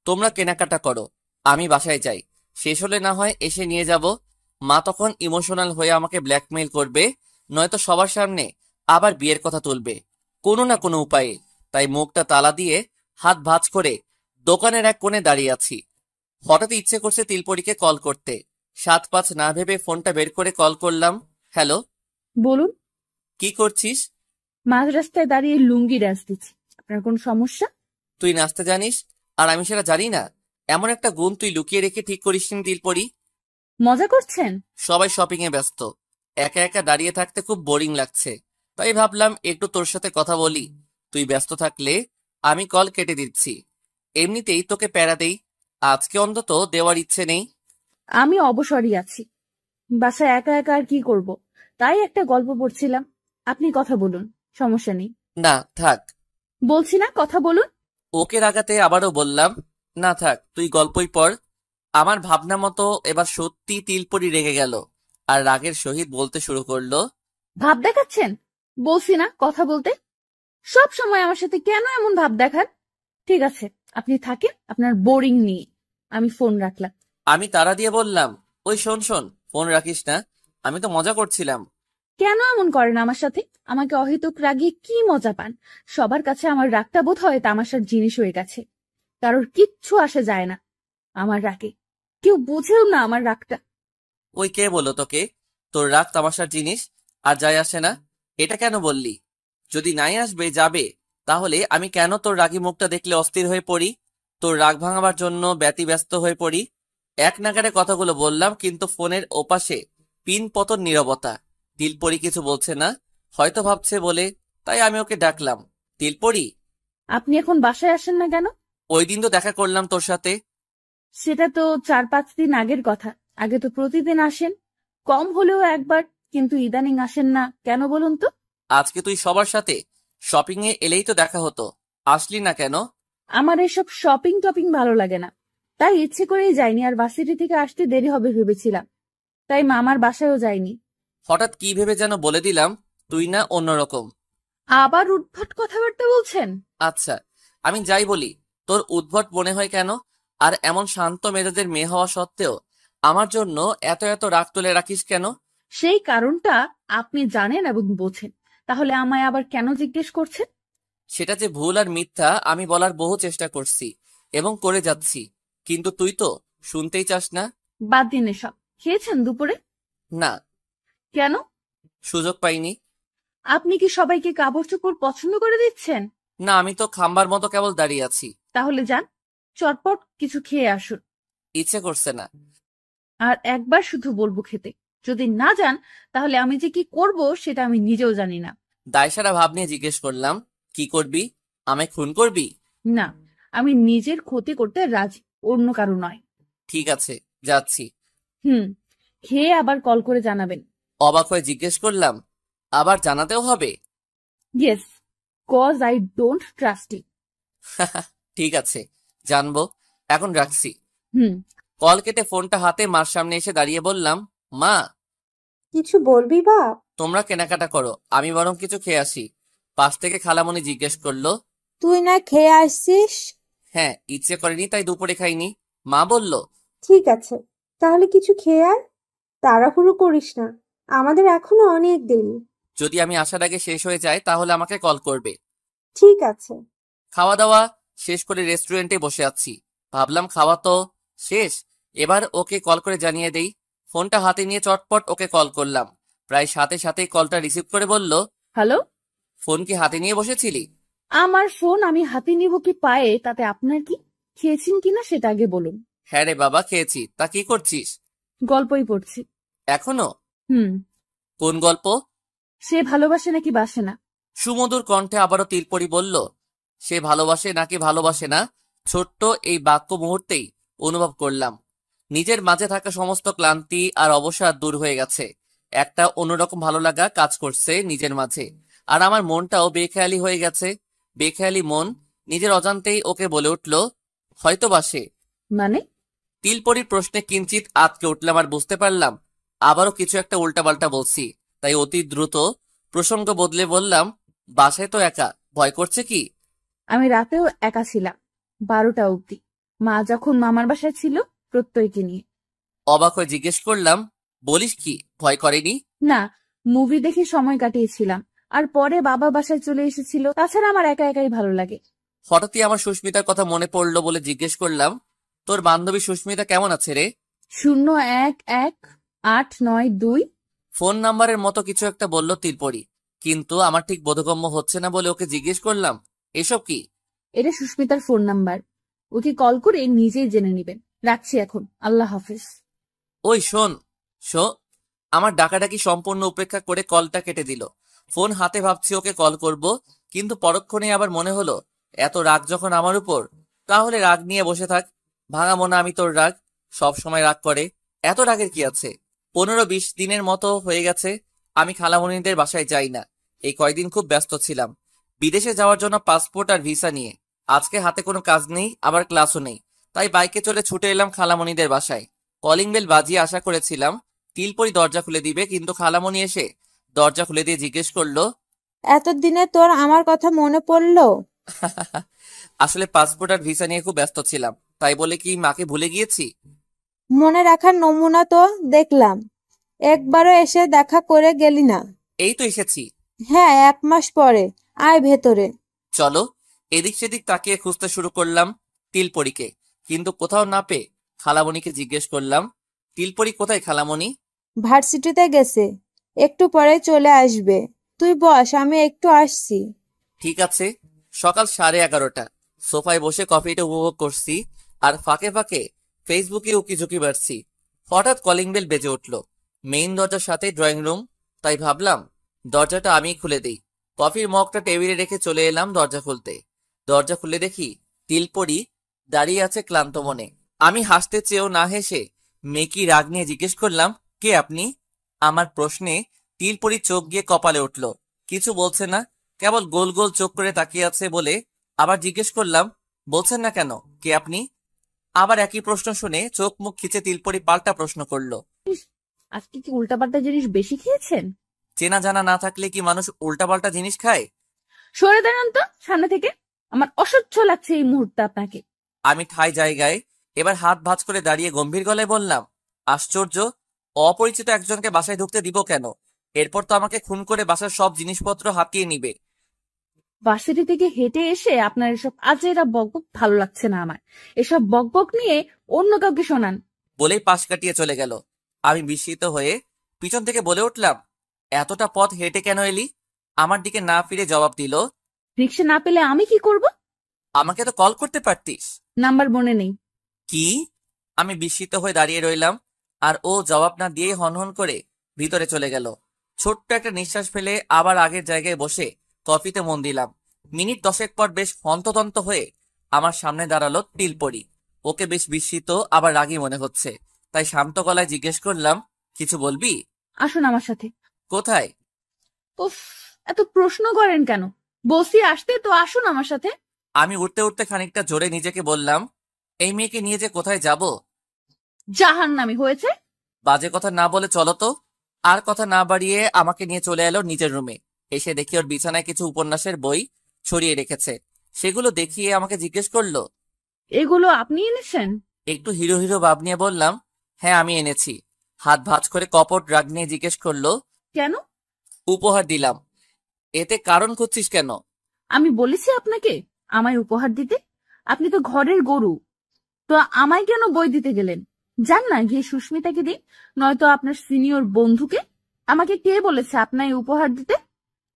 S1: তোমরা কেনাকাটা করো, আমি বাসায় যাই, শেষ হলে না হয় এসে নিয়ে যাব, মা তখন ইমোশনাল হয়ে আমাকে ব্ল্যাকমেইল করবে, নয়তো সবার সামনে আবার বিয়ের কথা তুলবে কোনো না কোনো উপায়ে। তাই মুখটা তালা দিয়ে হাত ভাঁজ করে দোকানের এক কোণে দাঁড়িয়ে আছি। হঠাৎ ইচ্ছে করছে তিলপরীকে কল করতে। 7-5 না ভেবে ফোনটা বের করে কল করলাম। হ্যালো।
S2: বলুন।
S1: কি করছিস?
S2: মাঝ রাস্তায় দাঁড়িয়ে লুঙ্গি ডান্স দিচ্ছি। আপনার কোন সমস্যা?
S1: তুই নাচতে জানিস আর আমি সেটা জানি না? এমন একটা গুণ তুই লুকিয়ে রেখে ঠিক করিসনি তিলপরি।
S2: মজা করছেন?
S1: সবাই শপিং এ ব্যস্ত, একা একা দাঁড়িয়ে থাকতে খুব বোরিং লাগছে। তাই ভাবলাম একটু তোর সাথে কথা বলি। তুই ব্যস্ত থাকলে আমি কল কেটে দিচ্ছি। এমনিতেই তোকে প্যারা দেই, আজকে অন্তত দেওয়ার ইচ্ছে নেই।
S2: আমি অবসরই আছি, বাসায় একা একা আর কি করব, তাই একটা গল্প পড়ছিলাম। আপনি কথা বলুন, সমস্যা নেই।
S1: না থাক।
S2: বলছি না, কথা বলুন।
S1: ওকে রাগাতে আবারও বললাম, না থাক, তুই গল্পই পড়। আমার ভাবনা মতো এবার সত্যি তিলপরি রেগে গেল আর রাগের সহিত বলতে শুরু করলো,
S2: ভাব দেখাচ্ছেন? বলছি না কথা বলতে। সব সময় আমার সাথে কেন এমন ভাব দেখান? ঠিক আছে, আপনি থাকেন আপনার বোরিং নিয়ে, আমি ফোন রাখলাম।
S1: আমি তাড়া দিয়ে বললাম, ওই শোন শোন, ফোন রাখিস না, আমি তো মজা করছিলাম।
S2: কেন এমন করেন আমার সাথে? আমাকে অহেতুক রাগিয়ে কি মজা পান? সবার কাছে আমার রাগটা বোধ হয় তামাশার জিনিস হয়ে গেছে। কারোর কিচ্ছু আসে যায় না আমার রাগে, কেউ বুঝেও না আমার রাগটা।
S1: ওই কে বললো তোকে তোর রাগ তামাশার জিনিস? আর যায় আসে না, এটা কেন বললি? যদি নাই আসবে যাবে, তাহলে আমি কেন তোর রাগী মুখটা দেখলে অস্থির হয়ে পড়ি, তোর রাগ ভাঙাবার জন্য ব্যতিব্যস্ত হয়ে পড়ি? এক নাগাড়ে কথাগুলো বললাম, কিন্তু ফোনের ওপাশে পিন পতন নীরবতা। তিলপরি কিছু বলছে না, হয়তো ভাবছে বলে, তাই আমি ওকে ডাকলাম, তিলপরি।
S2: আপনি এখন বাসায় আসেন না কেন?
S1: ওই দিন তো দেখা করলাম তোর সাথে।
S2: সেটা তো 4-5 দিন আগের কথা। আগে তো প্রতিদিন আসেন, কম হলেও একবার, কিন্তু ইদানিং আসেন না কেন বলুন তো?
S1: আজকে তুই সবার সাথে শপিং এ এলেই তো দেখা হতো, আসলি না কেন?
S2: আমার এসব শপিং টপিং ভালো লাগে না, তাই ইচ্ছে করেই যাইনি। আর ভার্সিটি থেকে আসতে দেরি হবে ভেবেছিলাম, তাই মামার বাসায়ও যাইনি।
S1: হঠাৎ কি ভেবে যেন বলে দিলাম, তুই না অন্যরকম।
S2: আবার উদ্ভট কথাবার্তা বলছেন?
S1: আচ্ছা, আমি যাই বলি, তোর উদ্ভট মনে হয় কেন? আর এমন শান্ত মেজাজের মেয়ে হওয়া সত্ত্বেও আমার জন্য এত এত রাগ তুলে রাখিস কেন?
S2: সেই কারণটা আপনি জানেন এবং বোঝেন, তাহলে আমায় আবার কেন জিজ্ঞেস করছেন?
S1: সেটা যে ভুল আর মিথ্যা আমি বলার বহু চেষ্টা করছি এবং করে যাচ্ছি, কিন্তু তুই তো শুনতেই চাস না।
S2: বাদ দিন এসব। খেয়েছেন দুপুরে?
S1: না,
S2: কেন?
S1: সুযোগ পাইনি।
S2: আপনি কি সবাইকে কাপড় চোপড় পছন্দ করে দিচ্ছেন?
S1: না, আমি তো খাম্বার মতো কেবল দাঁড়িয়ে আছি।
S2: তাহলে যান, চটপট কিছু খেয়ে আসুন।
S1: ইচ্ছে করছে না।
S2: আর একবার শুধু বলবো খেতে, যদি না যান তাহলে আমি যে কি করব সেটা আমি নিজেও জানি না।
S1: দায়সারা ভাব নিয়ে জিজ্ঞেস করলাম, কি করবি? আমায় খুন করবি?
S2: না, আমি নিজের ক্ষতি করতে রাজি, অন্য কারো নয়।
S1: ঠিক আছে, যাচ্ছি।
S2: হুম, খেয়ে আবার কল করে জানাবেন।
S1: অবাক হয়ে জিজ্ঞেস করলাম, আবার জানাতেও হবে?
S2: Yes, cause I don't trust you.
S1: ঠিক আছে, জানবো। এখন রাখছি।
S2: হুম।
S1: কল কেটে ফোনটা হাতে মার সামনে এসে দাঁড়িয়ে বললাম, মা,
S4: কিছু বলবি বাপ?
S1: তোমরা কেনাকাটা করো, আমি বরং কিছু খেয়ে আসি। পাশ থেকে খালামণি জিজ্ঞেস করলো,
S3: তুই না খেয়ে আসছিস?
S1: হ্যাঁ, ইচ্ছে করেনি তাই দুপুরে খাইনি। মা বলল,
S4: ঠিক আছে, তাহলে কিছু খেয়ে আয়। তাড়াহুড়ো করিস না, আমাদের এখনো অনেক দেরি।
S1: যদি আমি আসার আগে শেষ হয়ে যায় তাহলে আমাকে কল করবে।
S4: ঠিক আছে।
S1: খাওয়া দাওয়া শেষ করে রেস্টুরেন্টে বসে আছি। ভাবলাম খাওয়া তো শেষ, এবার ওকে কল করে জানিয়ে দেই। ফোনটা হাতে নিয়ে চটপট ওকে কল করলাম। প্রায় সাথে সাথেই কলটা রিসিভ করে বলল,
S2: হ্যালো।
S1: ফোন কি হাতে নিয়ে বসেছিলি?
S2: আমার ফোন আমি হাতে নিব কি পায়ে তাতে আপনার কি? খেয়েছেন কিনা সেটা আগে বলুন।
S1: হ্যাঁ রে বাবা, খেয়েছি। তা কি করছিস?
S2: গল্পই পড়ছি।
S1: এখনো?
S2: হুম।
S1: কোন গল্প?
S2: সে ভালোবাসে নাকি বাসে না।
S1: সুমধুর কণ্ঠে আবারও তিলপরি বলল, সে ভালোবাসে নাকি ভালোবাসে না, ছোট্ট এই বাক্য মুহূর্তেই অনুভব করলাম নিজের মাঝে থাকা সমস্ত ক্লান্তি আর অবসাদ দূর হয়ে গেছে। একটা অন্যরকম ভালো লাগা কাজ করছে নিজের মাঝে। আর আমার মনটাও বেখেয়ালি হয়ে গেছে। বেখেয়ালি মন নিজের অজান্তেই ওকে বলে উঠল, হয়তো বাসে।
S2: মানে?
S1: তিলপরির প্রশ্নে কিঞ্চিত আঁতকে উঠলাম আর বুঝতে পারলাম আবারও কিছু একটা উল্টাপাল্টা বলছি। তাই অতি দ্রুত প্রসঙ্গ বদলে বললাম, বাসায় তো একা, ভয় করছে কি?
S2: আমি রাতেও একা ছিলাম, 12টা অবধি। মা যখন মামার বাসায় ছিল প্রত্যয়কে নিয়ে।
S1: অবাক হয়ে জিজ্ঞেস করলাম, বলিস কি, ভয় করেনি?
S2: না, মুভি দেখে সময় কাটিয়েছিলাম। আর পরে বাবা বাসায় চলে এসেছিল। তাছাড়া আমার একা একাই ভালো লাগে।
S1: হঠাৎই আমার সুস্মিতার কথা মনে পড়লো বলে জিজ্ঞেস করলাম, তোর বান্ধবী সুস্মিতা কেমন আছে রে?
S2: 0118992।
S1: ফোন নাম্বারের মতো কিছু একটা বলল তিলপরি, কিন্তু আমার ঠিক বোধগম্য হচ্ছে না বলে ওকে জিজ্ঞেস করলাম, এসব কি?
S2: এটা সুস্মিতার ফোন নাম্বার, ওকে কল করে নিজেই জেনে নেবেন। রাখছি এখন, আল্লাহ হাফেজ।
S1: ওই শোন, শো। আমার ডাকাডাকি সম্পূর্ণ উপেক্ষা করে কলটা কেটে দিল। ফোন হাতে ভাবছি ওকে কল করব, কিন্তু পরক্ষণে আবার মনে হলো, এত রাগ যখন আমার উপর, তাহলে রাগ নিয়ে বসে থাক। ভাঙা মনে আমি তোর রাগ, সব সময় রাগ করে, এত রাগের কি আছে? 15-20 দিনের মতো হয়ে গেছে আমি খালামণিদের বাসায় যাই না। এই কয়দিন খুব ব্যস্ত ছিলাম বিদেশে যাওয়ার জন্য পাসপোর্ট আর ভিসা নিয়ে। আজকে হাতে কোনো কাজ নেই, আবার ক্লাসও নেই, তাই বাইকে চলে ছুটে এলাম খালামণিদের বাসায়। কলিং বেল বাজিয়ে আশা করেছিলাম তিলপরি দরজা খুলে দিবে, কিন্তু খালামণি এসে দরজা খুলে দিয়ে জিজ্ঞেস করলো,
S3: এতদিনে তোর আমার কথা মনে পড়লো?
S1: আসলে পাসপোর্ট আর ভিসা নিয়ে খুব ব্যস্ত ছিলাম, তাই বলে কি মাকে ভুলে গিয়েছি?
S3: মনে রাখার নমুনা তো দেখলাম, একবারও এসে দেখা করে গেলি না।
S1: এই তো এসেছি।
S3: হ্যাঁ, 1 মাস পরে। আয় ভেতরে।
S1: চলো। এদিক সেদিক তাকিয়ে খুঁজতে শুরু করলাম তিলপরিকে, কিন্তু কোথাও না পেয়ে খালামণিকে জিজ্ঞেস করলাম, তিলপরি কোথায় খালামণি?
S3: ভার্সিটিতে গেছে, একটু পরে চলে আসবে। তুই বস, আমি একটু আসছি।
S1: ঠিক আছে। সকাল 11:30, সোফায় বসে কফিটা উপভোগ করছি আর ফাঁকে ফাঁকে ফেসবুকে উকিঝুঁকি বাড়ছি। হঠাৎ কলিং বেল বেজে উঠল। মেইন দরজার সাথে ড্রয়িং রুম, তাই ভাবলাম দরজাটা আমিই খুলে দেই। কফির মগটা টেবিলে রেখে চলে এলাম দরজা খুলতে। দরজা খুলে দেখি তিলপরি দাঁড়িয়ে আছে ক্লান্ত মনে। আমি হাসতে চেয়েও না হেসে মেকি রাগ নিয়ে জিজ্ঞেস করলাম, কে আপনি? আমার প্রশ্নে তিলপরি চোখ গিয়ে কপালে উঠল, কিছু বলছে না, কেবল গোল গোল চোখ করে তাকিয়ে আছে বলে আবার জিজ্ঞেস করলাম, বলছেন না কেন, কে আপনি? আবার একই প্রশ্ন শুনে চোখ মুখ খিচে তিলপরি পাল্টা প্রশ্ন করলো,
S2: আজকে কি উল্টাপাল্টা জিনিস বেশি খেয়েছেন?
S1: চেনা জানা না থাকলে কি মানুষ উল্টাপাল্টা জিনিস খায়?
S2: সরে দাঁড়ান তো সামনে থেকে, আমার অসহ্য লাগছে এই মুহূর্তে আপনাকে।
S1: আমি ঠাই জায়গায় এবার হাত ভাঁজ করে দাঁড়িয়ে গম্ভীর গলায় বললাম, আশ্চর্য, অপরিচিত একজনকে বাসায় ঢুকতে দিব কেন? এরপর তো আমাকে খুন করে বাসার সব জিনিসপত্র হাতিয়ে নিবে।
S2: ভার্সিটি থেকে হেঁটে এসে আপনার এসব আজেরা বকবক ভালো লাগছে না আমার। এসব বকবক নিয়ে অন্য কাউকে শোনান।
S1: বলেই পাশ কাটিয়ে চলে গেল। আমি বিস্মিত হয়ে পিছন থেকে বলে উঠলাম, এতটা পথ হেঁটে কেন এলি? আমার দিকে না ফিরে জবাব দিল,
S2: রিক্সা না পেলে আমি কি করব?
S1: আমাকে তো কল করতে পারতিস।
S2: নাম্বার মনে নেই।
S1: কি? আমি বিস্মিত হয়ে দাঁড়িয়ে রইলাম। আর ও জবাব না দিয়ে হনহন করে ভিতরে চলে গেল। ছোট্ট একটা নিঃশ্বাস ফেলে আবার আগের জায়গায় বসে কফিতে মন দিলাম। মিনিট 10 পর বেশ হন্তদন্ত হয়ে আমার সামনে দাঁড়ালো তিলপরি। ওকে বেশ বিস্মিত আবার রাগী মনে হচ্ছে, তাই শান্ত গলায় জিজ্ঞেস করলাম, কিছু বলবি?
S2: আসুন আমার সাথে।
S1: কোথায়?
S2: উফ, এত প্রশ্ন করেন কেন? বসি আসতে তো আসুন আমার সাথে।
S1: আমি উঠতে উঠতে খানিকটা জোরে নিজেকে বললাম, এই মেয়েকে নিয়ে যে কোথায় যাব?
S2: জাহান্নামী হয়েছে।
S1: বাজে কথা না বলে চলো তো। আর কথা না বাড়িয়ে আমাকে নিয়ে চলে এলো নিজের রুমে। এসে দেখি ওর বিছানায় কিছু উপন্যাসের বই ছড়িয়ে রেখেছে। সেগুলো দেখিয়ে আমাকে জিজ্ঞেস করলো,
S2: এগুলো আপনি এনেছেন?
S1: একটু হিরো হিরো ভাব নিয়ে বললাম, হ্যাঁ আমি এনেছি। হাত ভাঁজ করে কপট রাগ নিয়ে জিজ্ঞেস করলো,
S2: কেন?
S1: উপহার দিলাম। এতে কারণ খুঁজছিস কেন?
S2: আমি বলেছি আপনাকে আমায় উপহার দিতে? আপনি তো ঘরের গরু। তো আমায় কেন বই দিতে গেলেন? যান না, গিয়ে সুস্মিতাকে দিন, নয়তো আপনার সিনিয়র বন্ধুকে। আমাকে কে বলেছে আপনায় উপহার দিতে?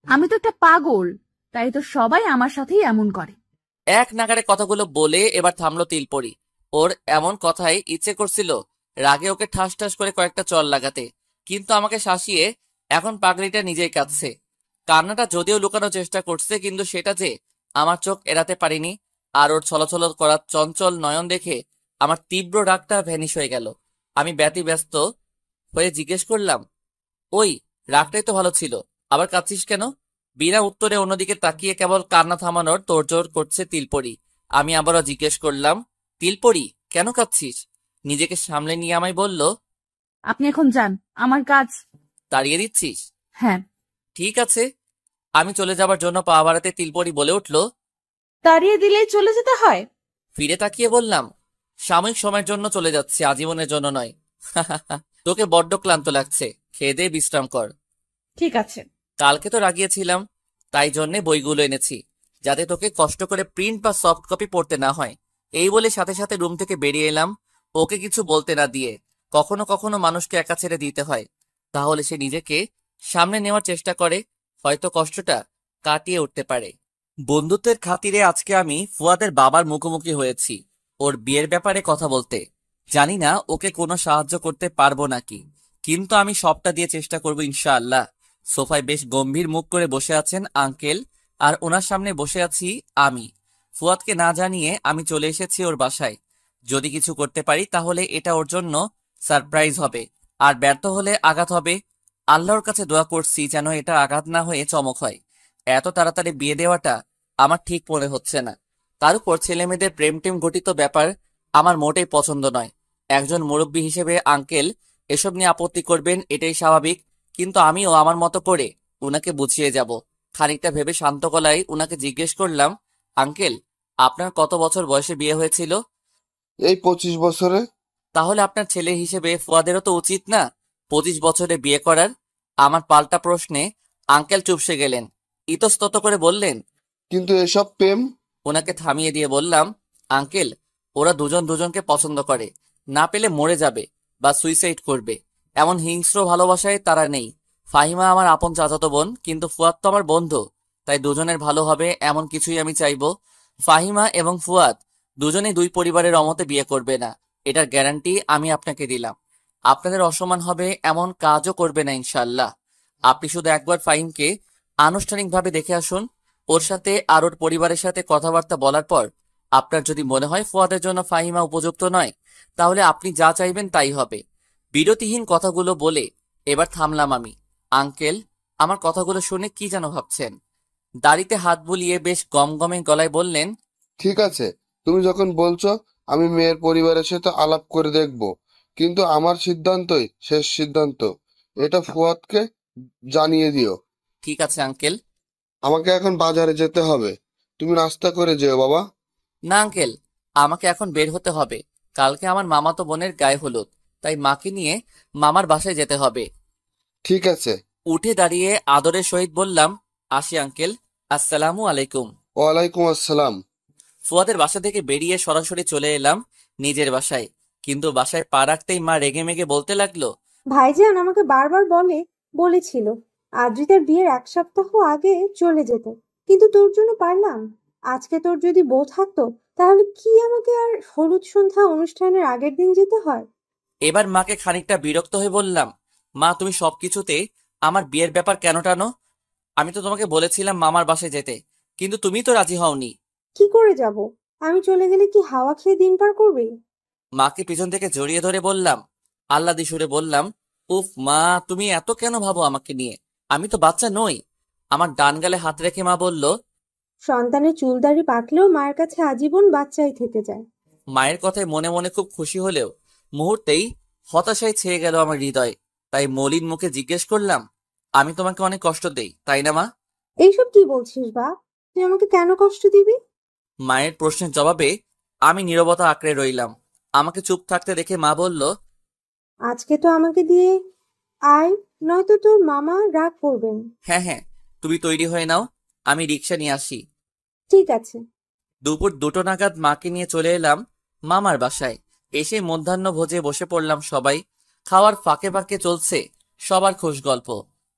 S2: আমি তো একটা পাগল, তাই তো সবাই আমার সাথেই এমন করে।
S1: এক নাগাড়ে কথাগুলো বলে এবার থামলো তিলপরি। ওর এমন কথাই ইচ্ছে করছিল রাগে ওকে ঠাস ঠাস করে কয়েকটা চড় লাগাতে, কিন্তু আমাকে শাসিয়ে এখন পাগড়িটা নিজেই কাঁদছে। কান্নাটা যদিও লুকানোর চেষ্টা করছে, কিন্তু সেটা যে আমার চোখ এড়াতে পারিনি। আর ওর ছলছল করা চঞ্চল নয়ন দেখে আমার তীব্র রাগটা ভ্যানিশ হয়ে গেল। আমি ব্যতিব্যস্ত হয়ে জিজ্ঞেস করলাম, ওই, রাগটাই তো ভালো ছিল, আবার কাঁদছিস কেন? বিনা উত্তরে অন্যদিকে তাকিয়ে কেবল কান্না থামানোর তোড়জোড় করছে তিলপরি। আমি আবারও জিজ্ঞেস করলাম, তিলপরি কেন কাঁদছিস? নিজেকে সামলে নিয়ে আমায় বলল,
S2: আপনি এখন যান, আমার কাজ।
S1: তাড়িয়ে দিচ্ছিস?
S2: হ্যাঁ।
S1: ঠিক আছে। আমি চলে যাবার জন্য পা বাড়াতে তিলপরি বলে উঠল,
S2: তাড়িয়ে দিলেই চলে যেতে হয়?
S1: ফিরে তাকিয়ে বললাম, সাময়িক সময়ের জন্য চলে যাচ্ছি, আজীবনের জন্য নয়। তোকে বড্ড ক্লান্ত লাগছে, খেয়ে দে বিশ্রাম কর।
S2: ঠিক আছে।
S1: কালকে তো রাগিয়েছিলাম, তাই জন্যে বইগুলো এনেছি, যাতে তোকে কষ্ট করে প্রিন্ট বা সফট কপি পড়তে না হয়। এই বলে সাথে সাথে রুম থেকে বেরিয়ে এলাম, ওকে কিছু বলতে না দিয়ে। কখনো কখনো মানুষকে একা ছেড়ে দিতে হয়, তাহলে সে নিজেকে সামনে নেওয়ার চেষ্টা করে, হয়তো কষ্টটা কাটিয়ে উঠতে পারে। বন্ধুত্বের খাতিরে আজকে আমি ফুয়াদের বাবার মুখোমুখি হয়েছি ওর বিয়ের ব্যাপারে কথা বলতে। জানি না ওকে কোনো সাহায্য করতে পারবো নাকি, কিন্তু আমি সবটা দিয়ে চেষ্টা করবো ইনশাআল্লাহ। সোফায় বেশ গম্ভীর মুখ করে বসে আছেন আঙ্কেল, আর ওনার সামনে বসে আছি আমি। ফুয়াদকে না জানিয়ে আমি চলে এসেছি ওর বাসায়। যদি কিছু করতে পারি তাহলে এটা ওর জন্য সারপ্রাইজ হবে, আর ব্যর্থ হলে আঘাত হবে। আল্লাহর কাছে দোয়া করছি যেন এটা আঘাত না হয়ে চমক হয়। এত তাড়াতাড়ি বিয়ে দেওয়াটা আমার ঠিক মনে হচ্ছে না। তার উপর ছেলেমেয়েদের প্রেম টেম গঠিত ব্যাপার আমার মোটেই পছন্দ নয়। একজন মুরব্বী হিসেবে আঙ্কেল এসব নিয়ে আপত্তি করবেন, এটাই স্বাভাবিক, কিন্তু আমিও আমার মতো করে উনাকে বুঝিয়ে যাব। খানিকটা ভেবে শান্ত গলায় উনাকে জিজ্ঞেস করলাম, আঙ্কেল, আপনার কত বছর বয়সে বিয়ে হয়েছিল?
S7: এই 25 বছরে।
S1: তাহলে আপনার ছেলে হিসেবে ফুয়াদেরও তো উচিত না 25 বছরে বিয়ে করার? আমার পাল্টা প্রশ্নে আঙ্কেল চুপসে গেলেন, ইতস্তত করে বললেন।
S7: কিন্তু এসব প্রেম।
S1: ওনাকে থামিয়ে দিয়ে বললাম, আঙ্কেল, ওরা দুজন দুজনকে পছন্দ করে, না পেলে মরে যাবে বা সুইসাইড করবে, এমন হিংস্র ভালোবাসায় তারা নেই। ফাহিমা আমার আপন চাচাতো বোন, কিন্তু ফুয়াদ তো আমার বন্ধু, তাই দুজনের ভালো হবে এমন কিছুই আমি চাইবো। ফাহিমা এবং ফুয়াদ দুজনেই দুই পরিবারের অমতে বিয়ে করবে না, এটার গ্যারান্টি আমি আপনাকে দিলাম। আপনাদের অসম্মান হবে এমন কাজও করবে না ইনশাল্লাহ। আপনি শুধু একবার ফাহিমকে আনুষ্ঠানিকভাবে দেখে আসুন। ওর সাথে আর ওর পরিবারের সাথে কথাবার্তা বলার পর আপনার যদি মনে হয় ফুয়াদের জন্য ফাহিমা উপযুক্ত নয়, তাহলে আপনি যা চাইবেন তাই হবে। বিরতিহীন কথাগুলো বলে এবার থামলাম আমি। আঙ্কেল, আমার কথাগুলো শুনে কি যেন ভাবছেন? দাড়িতে হাত বুলিয়ে বেশ গমগমে গলায় বললেন,
S7: ঠিক আছে, তুমি যখন বলছো, আমি মেয়ের পরিবারের সাথে আলাপ করে দেখব, কিন্তু আমার সিদ্ধান্তই শেষ সিদ্ধান্ত। এটা ফুয়াদকে জানিয়ে দিও।
S1: ঠিক আছে আঙ্কেল।
S7: আমাকে এখন বাজারে যেতে হবে, তুমি নাস্তা করে যেও বাবা।
S1: না আঙ্কেল, আমাকে এখন বের হতে হবে, কালকে আমার মামাতো বোনের গায়ে হলুদ, তাই মাকে নিয়ে মামার বাসায় যেতে হবে।
S7: ঠিক আছে।
S1: উঠে দাঁড়িয়ে আদরের সহিত বললাম, আসি আঙ্কেল, আসসালামু আলাইকুম।
S7: ওয়ালাইকুম আসসালাম।
S1: ফুয়াদের বাসা থেকে বেরিয়ে সরাসরি চলে এলাম নিজের বাসায়, কিন্তু বাসায় পা রাখতেই মা রেগে মেগে বলতে লাগলো,
S4: ভাইজান আমাকে বারবার বলেছিল আদ্রিতার বিয়ের 1 সপ্তাহ আগে চলে যেতে, কিন্তু তোর জন্য পারলাম। আজকে তোর যদি বউ থাকতো, তাহলে কি আমাকে আর হলুদ সন্ধ্যা অনুষ্ঠানের আগের দিন যেতে হয়?
S1: এবার মাকে খানিকটা বিরক্ত হয়ে বললাম, মা তুমি সবকিছুতে আমার বিয়ের ব্যাপার কেন টানো? আমি তো তোমাকে বলেছিলাম মামার বাসায় যেতে, কিন্তু তুমি তো রাজি হওনি।
S4: কি করে যাব? আমি চলে গেলে কি হাওয়া খেয়ে দিন পার করবে?
S1: মাকে পিছন থেকে জড়িয়ে ধরে বললাম, আহ্লাদি সুরে বললাম, উফ মা তুমি এত কেন ভাবো আমাকে নিয়ে? আমি তো বাচ্চা নই। আমার ডান গালে হাত রেখে মা বলল,
S4: সন্তানের চুলদাড়ি পাকলেও মায়ের কাছে আজীবন বাচ্চাই থেকে যায়।
S1: মায়ের কথায় মনে মনে খুব খুশি হলেও মুহূর্তেই হতাশায় ছেয়ে গেল আমার হৃদয়। তাই মলিন মুখে জিজ্ঞেস করলাম, আমি তোমাকে অনেক কষ্ট দেই তাই না মা?
S4: এইসব কি বলছিস বা? তুই আমাকে কেন কষ্ট দিবি?
S1: মায়ের প্রশ্নের জবাবে আমি নীরবতা আঁকড়ে রইলাম। আমাকে চুপ থাকতে দেখে মা বলল,
S4: আজকে তো আমাকে দিয়ে আয়, নয়তো তোর মামা রাগ করবেন।
S1: হ্যাঁ হ্যাঁ, তুমি তৈরি হয়ে নাও, আমি রিক্সা নিয়ে আসি।
S4: ঠিক আছে।
S1: দুপুর 2টো নাগাদ মাকে নিয়ে চলে এলাম মামার বাসায়। এসে মধ্যাহ্ন ভোজে বসে পড়লাম সবাই। খাওয়ার ফাঁকে ফাঁকে চলছে সবার খুশ গল্প।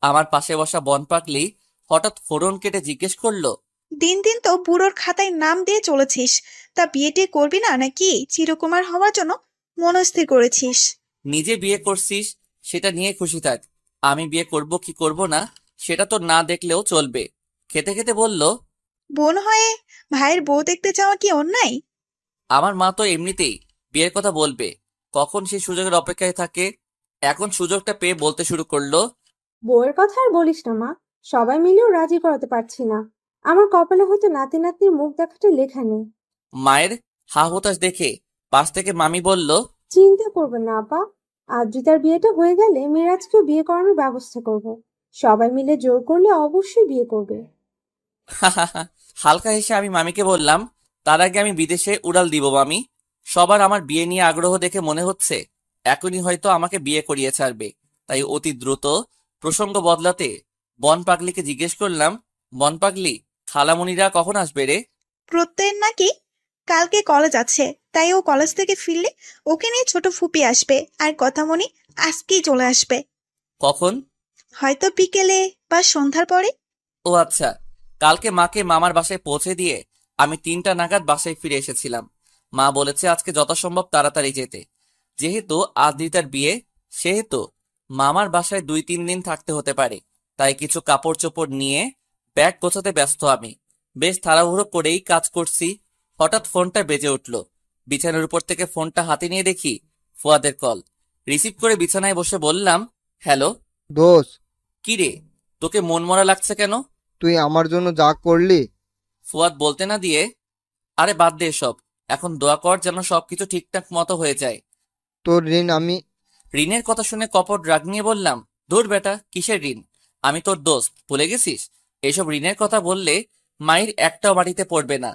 S1: আমার পাশে বসা বনপাগলি হঠাৎ ফোড়ন কেটে জিজ্ঞেস করলো,
S6: দিন দিন তো বুড়োর খাতায় নাম দিয়ে চলেছিস। তা বিয়েটি করবি না নাকি চিরকুমার হওয়ার জন্য মনস্থির করেছিস?
S1: নিজে বিয়ে করছিস সেটা নিয়ে খুশি থাক, আমি বিয়ে করব কি করব না সেটা তো না দেখলেও চলবে। খেতে খেতে বলল,
S6: বোন হয়ে ভাইয়ের বউ দেখতে চাওয়া কি অন্যায়?
S1: আমার মা তো এমনিতেই বিয়ের কথা বলবে, কখন সেই সুযোগের অপেক্ষায় থাকে। এখন সুযোগটা পেয়ে বলতে শুরু করলো,
S4: বউয়ের কথা আর বলিস না মা, সবাই মিলেও রাজি করাতে পারছি না। আমার কপালে হয়তো নাতি নাতনির মুখ দেখাটা লেখা নেই।
S1: মায়ের হা হুতাশ দেখে পাশ থেকে মামি বলল,
S4: চিন্তা করবেন না আপা, আদ্রিতার বিয়েটা হয়ে গেলে মিরাজকেও বিয়ে করানোর ব্যবস্থা করব। সবাই মিলে জোর করলে অবশ্যই বিয়ে করবে।
S1: হালকা হেসে আমি মামিকে বললাম, তার আগে আমি বিদেশে উড়াল দিব মামি। সবার আমার বিয়ে নিয়ে আগ্রহ দেখে মনে হচ্ছে এখনই হয়তো আমাকে বিয়ে করিয়ে ছাড়বে। তাই অতি দ্রুত প্রসঙ্গ বদলাতে বন পাগলিকে জিজ্ঞেস করলাম, বন পাগলি খালামণিরা কখন আসবে রে?
S6: প্রত্যয়ের নাকি কালকে কলেজ আছে, তাই ও কলেজ থেকে ফিরলে ওকে নিয়ে ছোট ফুপি আসবে, আর কথামণি আজকেই চলে আসবে।
S1: কখন?
S6: হয়তো বিকেলে বা সন্ধ্যার পরে।
S1: ও আচ্ছা। কালকে মাকে মামার বাসায় পৌঁছে দিয়ে আমি 3টা নাগাদ বাসায় ফিরে এসেছিলাম। মা বলেছে আজকে যথাসম্ভব তাড়াতাড়ি যেতে, যেহেতু আদ্রিতার বিয়ে, সেহেতু মামার বাসায় 2-3 দিন থাকতে হতে পারে। তাই কিছু কাপড় চোপড় নিয়ে ব্যাগ গোছাতে ব্যস্ত আমি। বেশ তাড়াহুড়ো করেই কাজ করছি। হঠাৎ ফোনটা বেজে উঠল। বিছানার উপর থেকে ফোনটা হাতে নিয়ে দেখি ফুয়াদের কল। রিসিভ করে বিছানায় বসে বললাম, হ্যালো।
S5: দোষ,
S1: কি রে, তোকে মন মরা লাগছে কেন?
S5: তুই আমার জন্য যা করলি।
S1: ফুয়াদ বলতে না দিয়ে, আরে বাদ দে এসব, এখন দোয়া কর যেন সবকিছু ঠিকঠাক মতো হয়ে যায়।
S5: তোর ঋণ আমি।
S1: ঋণের কথা শুনে কপট রাগ নিয়ে বললাম, ধুর বেটা, কিসের ঋণ? আমি তোর দোস্ত, ভুলে গেছিস? এইসব ঋণের কথা বললে মায়ের একটাও বাড়িতে পড়বে না।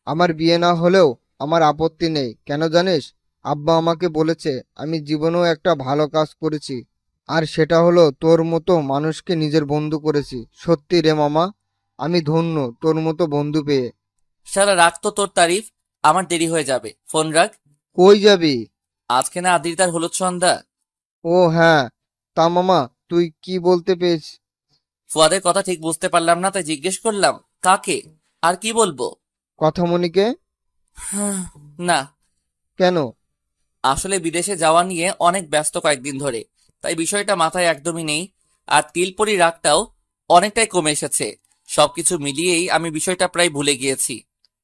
S5: আমার বিয়ে না হলেও আমার আপত্তি নেই, কেন জানিস? আব্বা আমাকে বলেছে আমি জীবনেও একটা ভালো কাজ করেছি, আর সেটা হলো তোর মতো মানুষকে নিজের বন্ধু করেছি। সত্যি রে মামা, আমি ধন্য তোর মতো বন্ধু পেয়ে।
S1: সারা রাখ তো তোর তারিফ, আমার দেরি হয়ে যাবে, ফোন রাখ।
S5: কই যাবি?
S1: আজকে না আদ্রিতার হলুদ সন্ধ্যা।
S5: ও হ্যাঁ, তা মামা তুই কি বলতে পেয়েছিস?
S1: ফুয়াদের কথা ঠিক বুঝতে পারলাম না, তাই জিজ্ঞেস করলাম, কাকে আর কি বলবো?
S5: কথামণিকে?
S1: না,
S5: কেন?
S1: আসলে বিদেশে যাওয়া নিয়ে অনেক ব্যস্ত কয়েকদিন ধরে, তাই বিষয়টা মাথায় একদমই নেই। আর তিলপরি রাগটাও অনেকটাই কমে এসেছে। সবকিছু মিলিয়েই আমি বিষয়টা প্রায় ভুলে গিয়েছি।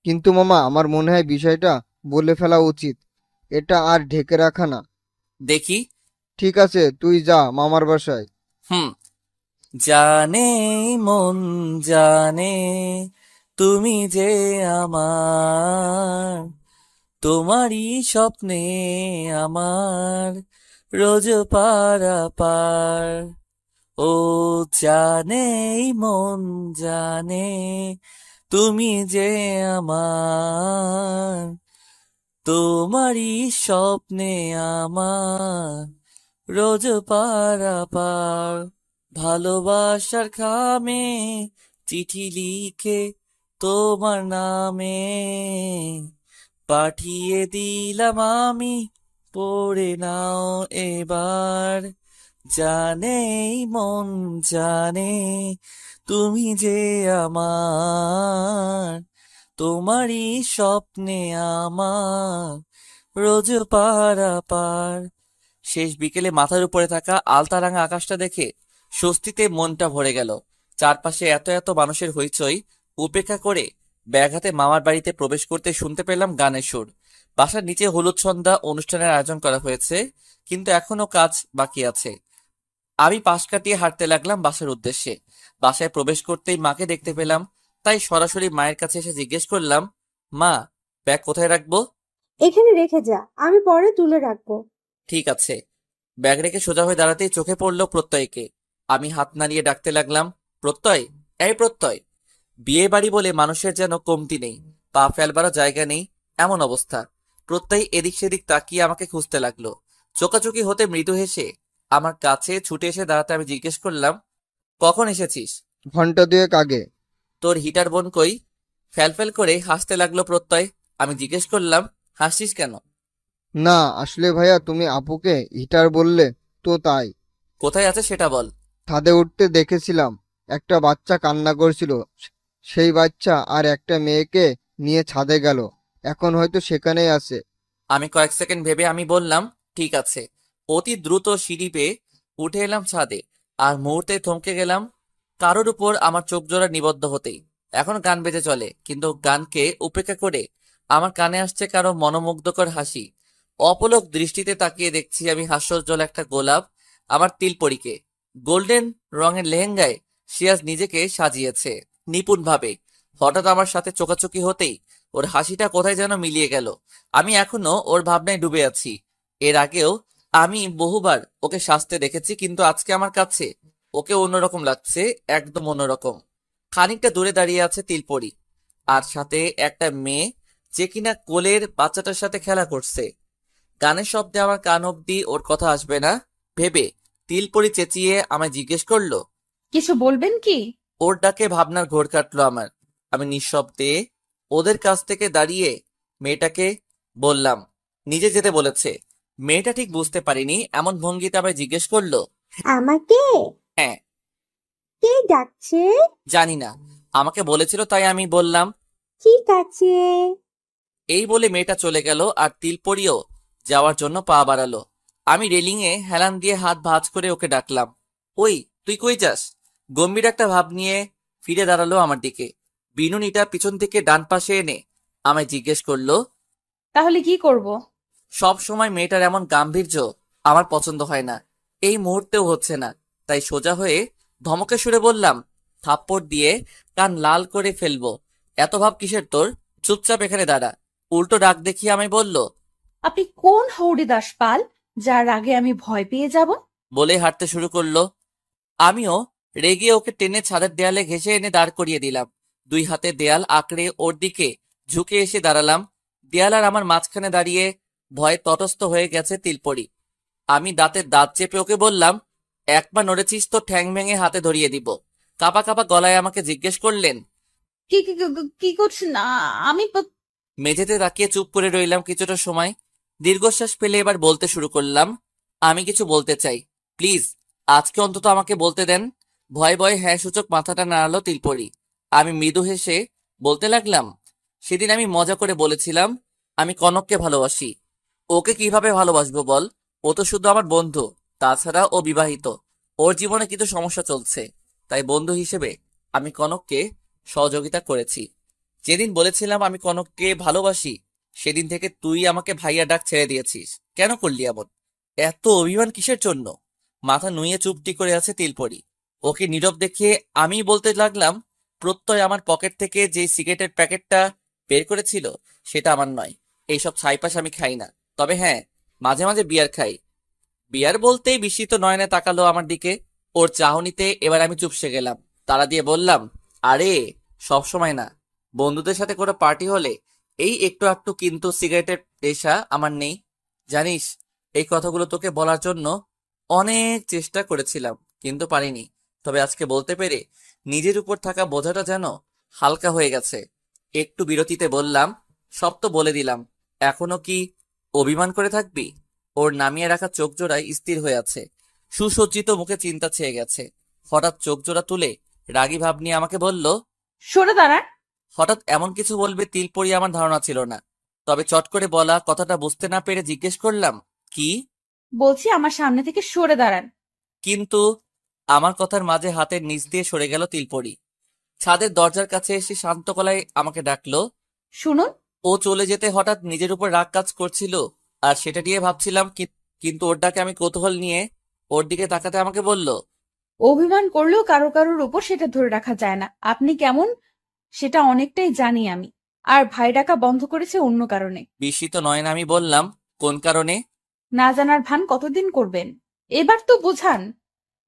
S5: কিন্তু মামা আমার মনে হয় বিষয়টা বলে ফেলা উচিত, এটা আর ঢেকে রাখা না।
S1: দেখি।
S5: ঠিক আছে, তুই যা মামার বাসায়।
S1: হুম। জানে মন জানে তুমি যে আমার, তোমারই স্বপ্নে আমার রোজ পারাপার। ও জানে মন জানে তুমি যে আমার, তোমারই স্বপ্নে আমার রোজ পারাপার। ভালোবাসার খামে চিঠি লিখে তোমার নামে পাঠিয়ে দিলাম আমি, পড়ে নাও এবার। জানে মন জানে তুমি যে আমার, তোমারই স্বপ্নে আমার রোজ পারাপার। শেষ বিকেলে মাথার উপরে থাকা আলতারাঙা আকাশটা দেখে স্বস্তিতে মনটা ভরে গেল। চারপাশে এত এত মানুষের হইচই উপেক্ষা করে ব্যাগ হাতে মামার বাড়িতে প্রবেশ করতে শুনতে পেলাম গানের সুর। বাসার নিচে হলুদ সন্ধ্যা অনুষ্ঠানের আয়োজন করা হয়েছে, কিন্তু এখনো কাজ বাকি আছে। আমি পাশ কাটিয়ে হাঁটতে লাগলাম বাসার উদ্দেশ্যে। বাসায় প্রবেশ করতেই মাকে দেখতে পেলাম, তাই সরাসরি মায়ের কাছে এসে জিজ্ঞেস করলাম, মা, ব্যাগ কোথায় রাখবো?
S4: এখানে রেখে যা, আমি পরে তুলে রাখবো।
S1: ঠিক আছে। ব্যাগ রেখে সোজা হয়ে দাঁড়াতেই চোখে পড়লো প্রত্যয়কে। আমি হাত নাড়িয়ে ডাকতে লাগলাম, প্রত্যয়, এই প্রত্যয়। বিয়ে বাড়ি বলে মানুষের যেন কমতি নেই, পা ফেলবারও জায়গা নেই, এমন অবস্থা। প্রত্যয় এদিক সেদিক তাকিয়ে আমাকে খুঁজতে লাগলো। চোকাচোকি হতে মৃদু হেসে আমার কাছে ছুটে এসে দাঁড়াতে আমি জিজ্ঞেস করলাম, কখন এসেছিস?
S5: ঘন্টা দুয়েক আগে।
S1: তোর হিটার বোন কই? ফ্যালফ্যাল করে হাসতে লাগলো প্রত্যয়। আমি জিজ্ঞেস করলাম, হাসছিস কেন?
S5: না আসলে ভাইয়া, তুমি আপুকে হিটার বললে তো তাই।
S1: কোথায় আছে সেটা বল।
S5: ছাদে উঠতে দেখেছিলাম, একটা বাচ্চা কান্না করছিল। সেই বাচ্চা আর একটা মেয়েকে নিয়ে ছাদে গেল, এখন হয়তো সেখানেই আছে।
S1: আমি কয়েক সেকেন্ড ভেবে আমি বললাম, ঠিক আছে। অতি দ্রুত সিঁড়ি বেয়ে উঠে এলাম ছাদে, আর মুহূর্তে থমকে গেলাম কারোর উপর আমার চোখ জোড়া নিবদ্ধ হতেই। এখন গান বেজে চলে, কিন্তু গানকে উপেক্ষা করে আমার কানে আসছে কারো মনোমুগ্ধকর হাসি। অপলক দৃষ্টিতে তাকিয়ে দেখছি আমি হাস্যোজ্জ্বল একটা গোলাপ আমার তিলপরীকে। গোল্ডেন রঙের লেহেঙ্গায় সে আজ নিজেকে সাজিয়েছে নিপুণভাবে। হঠাৎ আমার সাথে চোখাচোখি হতেই ওর হাসিটা কোথায় যেন মিলিয়ে গেল। আমি এখনো ওর ভাবনায় ডুবে আছি। এর আগেও আমি বহুবার ওকে সাজতে দেখেছি, কিন্তু আজকে আমার কাছে ওকে অন্যরকম লাগছে, একদম অন্যরকম। খানিকটা দূরে দাঁড়িয়ে আছে তিলপরি, আর সাথে একটা মেয়ে যে কিনা কোলের বাচ্চাটার সাথে খেলা করছে। গানের শব্দে আমার কান অব্দি ওর কথা আসবে না ভেবে তিলপরি চেঁচিয়ে আমায় জিজ্ঞেস করলো,
S2: কিছু বলবেন কি?
S1: ওর ডাকে ভাবনার ঘোর কাটলো আমার। আমি নিঃশব্দে ওদের কাছ থেকে দাঁড়িয়ে মেয়েটাকে বললাম, নিজে যেতে বলেছে। মেয়েটা ঠিক বুঝতে পারিনি এমন ভঙ্গিতে আমায় জিজ্ঞেস করলো,
S4: আমাকে
S1: হ্যাঁ।
S4: কে ডাকছে?
S1: জানি না, আমাকে বলেছিল তাই আমি বললাম।
S4: ঠিক আছে।
S1: এই বলে মেয়েটা চলে গেল, আর তিলপরিও যাওয়ার জন্য পা বাড়ালো। আমি রেলিংয়ে হেলান দিয়ে হাত ভাঁজ করে ওকে ডাকলাম, ওই তুই কই যাস? গম্ভীর একটা ভাব নিয়ে ফিরে দাঁড়ালো আমার দিকে। বিনুনিটা পিছন থেকে ডান পাশে এনে আমায় জিজ্ঞেস করলো,
S2: তাহলে কি করব?
S1: সব সময় মেয়েটার এমন গাম্ভীর্য আমার পছন্দ হয় না, এই মুহূর্তেও হচ্ছে না। তাই সোজা হয়ে ধমকে সুরে বললাম, থাপ্পড় দিয়ে কান লাল করে ফেলবো। এত ভাব কিসের তোর? চুপচাপ এখানে দাঁড়া। উল্টো ডাক দেখিয়ে আমায় বলল,
S2: আপনি কোন হরিদাস পাল যার আগে আমি ভয় পেয়ে যাব?
S1: বলে হাঁটতে শুরু করলো। আমিও রেগে ওকে টেনে ছাদের দেয়ালে ঘেঁষে এনে দাঁড় করিয়ে দিলাম। দুই হাতে দেয়াল আঁকড়ে ওর দিকে ঝুঁকে এসে দাঁড়ালাম। দেয়াল আর আমার মাঝখানে দাঁড়িয়ে ভয়ে তটস্থ হয়ে গেছে তিলপরি। আমি দাঁতের দাঁত চেপে ওকে বললাম, একবার নড়েছিস তো ঠ্যাং ভেঙে হাতে ধরিয়ে দিব। কাঁপা কাঁপা গলায় আমাকে জিজ্ঞেস করলেন,
S2: কি কি কি- কি করছেন? আমি
S1: মেঝেতে তাকিয়ে চুপ করে রইলাম কিছুটা সময়। দীর্ঘশ্বাস ফেলে এবার বলতে শুরু করলাম, আমি কিছু বলতে চাই, প্লিজ আজকে অন্তত আমাকে বলতে দেন। ভয়ে ভয়ে হ্যাঁ সূচক মাথাটা নাড়ালো তিলপরি। আমি মৃদু হেসে বলতে লাগলাম, সেদিন আমি মজা করে বলেছিলাম আমি কনককে ভালোবাসি। ওকে কিভাবে ভালোবাসবো বল? ও তো শুধু আমার বন্ধু, তাছাড়া ও বিবাহিত। ওর জীবনে কিছু সমস্যা চলছে, তাই বন্ধু হিসেবে আমি কনককে সহযোগিতা করেছি। যেদিন বলেছিলাম আমি কনককে ভালোবাসি, সেদিন থেকে তুই আমাকে ভাইয়া ডাক ছেড়ে দিয়েছিস। কেন করলি এমন? এত অভিমান কিসের জন্য? মাথা নুইয়ে চুপটি করে আছে তিলপরি। ওকে নীরব দেখিয়ে আমি বলতে লাগলাম, প্রত্যয় আমার পকেট থেকে যে সিগারেটের প্যাকেটটা বের করেছিল সেটা আমার নয়। এইসব ছাইপাশ আমি খাই না, তবে হ্যাঁ, মাঝে মাঝে বিয়ার খাই। বিয়ার বলতেই বিস্মিত নয়নে তাকালো আমার দিকে। ওর চাহনিতে এবার আমি চুপসে গেলাম। তাড়া দিয়ে বললাম, আরে সব সময় না, বন্ধুদের সাথে কোনো পার্টি হলে এই একটু একটু, কিন্তু সিগারেটের নেশা আমার নেই। জানিস, এই কথাগুলো তোকে বলার জন্য অনেক চেষ্টা করেছিলাম, কিন্তু পারিনি। তবে আজকে বলতে পেরে নিজের উপর থাকা বোঝাটা যেন হালকা হয়ে গেছে। একটু বিরতিতে বললাম, সব তো বলে দিলাম, এখনো কি অভিমান করে থাকবি? ওর নামিয়ে রাখা চোখ জোড়ায় স্থির হয়ে আছে, সুসজ্জিত মুখে চিন্তা ছেয়ে গেছে। হঠাৎ চোখ জোড়া তুলে রাগী ভাব নিয়ে আমাকে বলল,
S2: সরে দাঁড়ান।
S1: হঠাৎ এমন কিছু বলবে তিলপরি আমার ধারণা ছিল না। তবে চট করে বলা কথাটা বুঝতে না পেরে জিজ্ঞেস করলাম, কি?
S2: বলছি আমার সামনে থেকে সরে দাঁড়ান।
S1: কিন্তু আমার কথার মাঝে হাতের নিচ দিয়ে সরে গেল তিলপরি। ছাদের দরজার কাছে এসে শান্ত গলায় আমাকে ডাকলো।
S2: শুনুন।
S1: ও চলে যেতে হঠাৎ নিজের উপর রাগ কাজ করছিল, আর সেটা নিয়ে ভাবছিলাম, কিন্তু ওর ডাকে আমি কৌতূহল নিয়ে ওর দিকে তাকাতে আমাকে বলল,
S2: অভিমান করলেও কারো কারোর উপর সেটা ধরে রাখা যায় না। আপনি কেমন সেটা অনেকটাই জানি আমি। আর ভাই ডাকা বন্ধ করেছে অন্য কারণে।
S1: বিস্মিত নয়ন আমি বললাম, কোন কারণে?
S2: না জানার ভান কতদিন করবেন? এবার তো বোঝান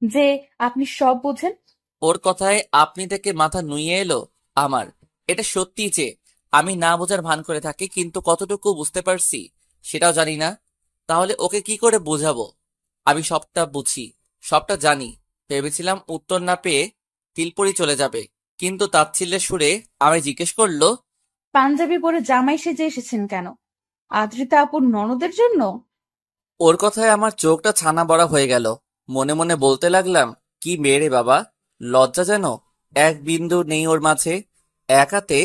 S2: যে আপনি সব বোঝেন।
S1: ওর কথায় আপনি থেকে মাথা নুইয়ে এলো আমার। এটা সত্যি যে আমি না বোঝার ভান করে থাকি, কিন্তু কতটুকু বুঝতে পারছি সেটাও জানি না। তাহলে ওকে কি করে বোঝাবো? আমি সবটা বুঝি, সবটা জানি। ভেবেছিলাম উত্তর না পেয়ে তিলপরি চলে যাবে, কিন্তু তাচ্ছিল্যের সুরে আমি জিজ্ঞেস করলো,
S2: পাঞ্জাবি পরে জামাই সেজে এসেছেন কেন? আদ্রিতা আপুর ননদের জন্য?
S1: ওর কথায় আমার চোখটা ছানা বড়া হয়ে গেল। মনে মনে বলতে লাগলাম, কি মেয়ে রে বাবা, লজ্জা যেন এক বিন্দু নেই ওর মাঝে। এক হাতে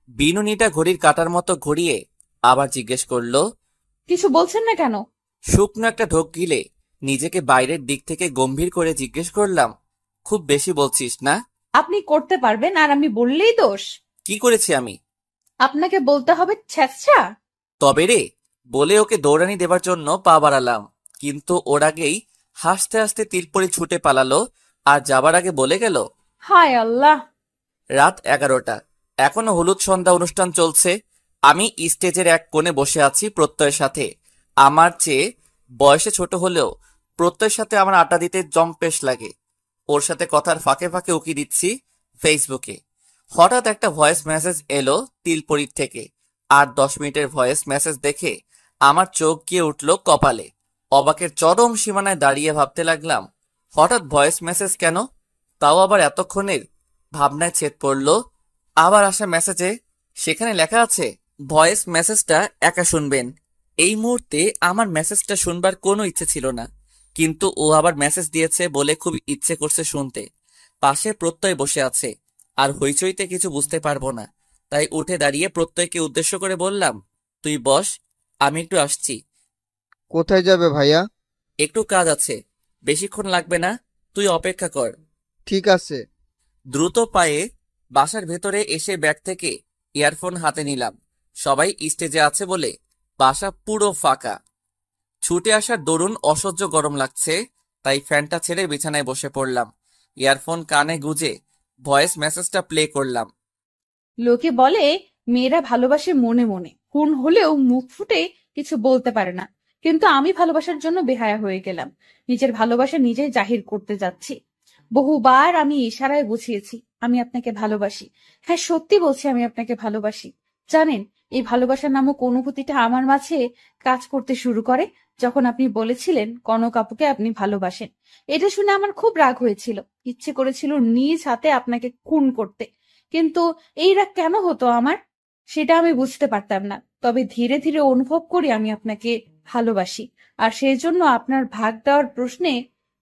S1: বিনুনিটা ঘড়ির কাঁটার মতো ঘুরিয়ে আবার জিজ্ঞেস করলো,
S2: কিছু বলছেন না কেন?
S1: শুকনো একটা ঢোক গিলে নিজেকে বাইরের দিক থেকে গম্ভীর করে জিজ্ঞেস করলাম, খুব বেশি বলছিস না?
S2: আপনি করতে পারবেন আর আমি বললেই দোষ?
S1: কি করেছি আমি?
S2: আপনাকে বলতে হবে ছ্যাঁচড়া।
S1: তবে রে বলে ওকে দৌড়ানি দেবার জন্য পা বাড়ালাম, কিন্তু ওর আগেই হাসতে হাসতে তিলপরি ছুটে পালালো আর যাবার আগে বলে গেল,
S2: হায় আল্লাহ।
S1: রাত 11টা, এখনো হলুদ সন্ধ্যা অনুষ্ঠান চলছে। আমি স্টেজের এক কোণে বসে আছি প্রত্যয়ের সাথে। আমার চেয়ে বয়সে ছোট হলেও প্রত্যয়ের সাথে আমার আড্ডা দিতে জম্পেশ লাগে। ওর সাথে কথার ফাঁকে ফাঁকে উকি দিচ্ছি ফেসবুকে। হঠাৎ একটা ভয়েস মেসেজ এলো তিলপরির থেকে। আর 10 মিনিটের ভয়েস মেসেজ দেখে আমার চোখ গিয়ে উঠল কপালে। অবাকের চরম সীমানায় দাঁড়িয়ে ভাবতে লাগলাম, হঠাৎ ভয়েস মেসেজ কেন? তাও আবার এতক্ষণের ভাবনায় ছেদ পড়ল আবার আসা মেসেজে। সেখানে লেখা আছে, ভয়েস মেসেজটা একা শুনবেন। এই মুহূর্তে আমার মেসেজটা শুনবার কোনো ইচ্ছে ছিল না, কিন্তু ও আবার মেসেজ দিয়েছে বলে খুব ইচ্ছে করছে শুনতে। পাশে প্রত্যয় বসে আছে, আর হইচইতে কিছু বুঝতে পারবো না, তাই উঠে দাঁড়িয়ে প্রত্যয়কে উদ্দেশ্য করে বললাম, তুই বস, আমি একটু আসছি।
S5: কোথায় যাবে ভাইয়া?
S1: একটু কাজ আছে, বেশিক্ষণ লাগবে না, তুই অপেক্ষা কর।
S5: ঠিক আছে।
S1: দ্রুত পায়ে বাসার ভেতরে এসে ব্যাগ থেকে ইয়ারফোন হাতে নিলাম। সবাই স্টেজে আছে বলে বাসা পুরো ফাঁকা। ছুটে আসার দরুন অসহ্য গরম লাগছে, তাই ফ্যানটা ছেড়ে বিছানায় বসে পড়লাম। ইয়ারফোন কানে গুজে ভয়েস মেসেজটা প্লে করলাম।
S2: লোকে বলে মেয়েরা ভালোবাসে মনে মনে, খুন হলেও মুখ ফুটে কিছু বলতে পারে না। কিন্তু আমি ভালোবাসার জন্য বেহায়া হয়ে গেলাম। নিজের ভালোবাসা নিজেই জাহির করতে যাচ্ছি। বহুবার আমি ইশারায় বুঝিয়েছি আমি আপনাকে ভালোবাসি। হ্যাঁ, সত্যি বলছি আমি আপনাকে ভালোবাসি। জানেন, এই ভালোবাসা নামক অনুভূতিটা আমার মাঝে কাজ করতে শুরু করে যখন আপনি বলেছিলেন কনক আপুকে আপনি ভালোবাসেন। এটা শুনে আমার খুব রাগ হয়েছিল, ইচ্ছে করেছিল নিজ হাতে আপনাকে খুন করতে। কিন্তু এই রাগ কেন হতো আমার, সেটা আমি বুঝতে পারতাম না। তবে ধীরে ধীরে অনুভব করি আমি আপনাকে ভালোবাসি, আর সেই জন্য আপনার ভাগ দেওয়ার প্রশ্নে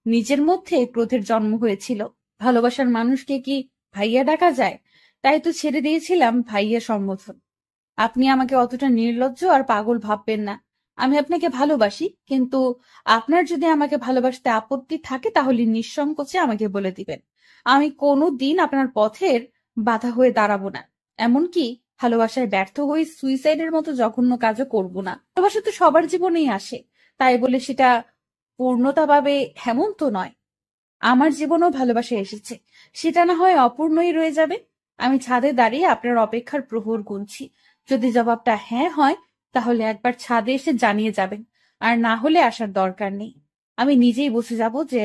S2: নিজের মধ্যে ক্রোধের জন্ম হয়েছিল। ভালোবাসার মানুষকে কি ভাইয়া ডাকা যায়? তাই তো ছেড়ে দিয়েছিলাম ভাইয়া সম্বোধন। আপনি আমাকে অতটা নির্লজ্জ আর পাগল ভাববেন না। আমি আপনাকে ভালোবাসি, কিন্তু আপনার যদি আমাকে ভালোবাসতে আপত্তি থাকে তাহলে নিঃসংকোচে আমাকে বলে দিবেন। আমি কোনো দিন আপনার পথের বাধা হয়ে দাঁড়াবো না। এমনকি ভালোবাসায় ব্যর্থ হয়ে সুইসাইডের মতো জঘন্য কাজও করব না। ভালোবাসা তো সবার জীবনেই আসে, তাই বলে সেটা পূর্ণতা পাবে এমন তো নয়। আমার জীবনেও ভালোবাসা এসেছে, সেটা না হয় অপূর্ণই রয়ে যাবে। আমি ছাদে দাঁড়িয়ে আপনার অপেক্ষার প্রহর গুনছি। যদি জবাবটা হ্যাঁ হয় তাহলে একবার ছাদে এসে জানিয়ে যাবেন, আর না হলে আসার দরকার নেই। আমি নিজেই বুঝে যাব যে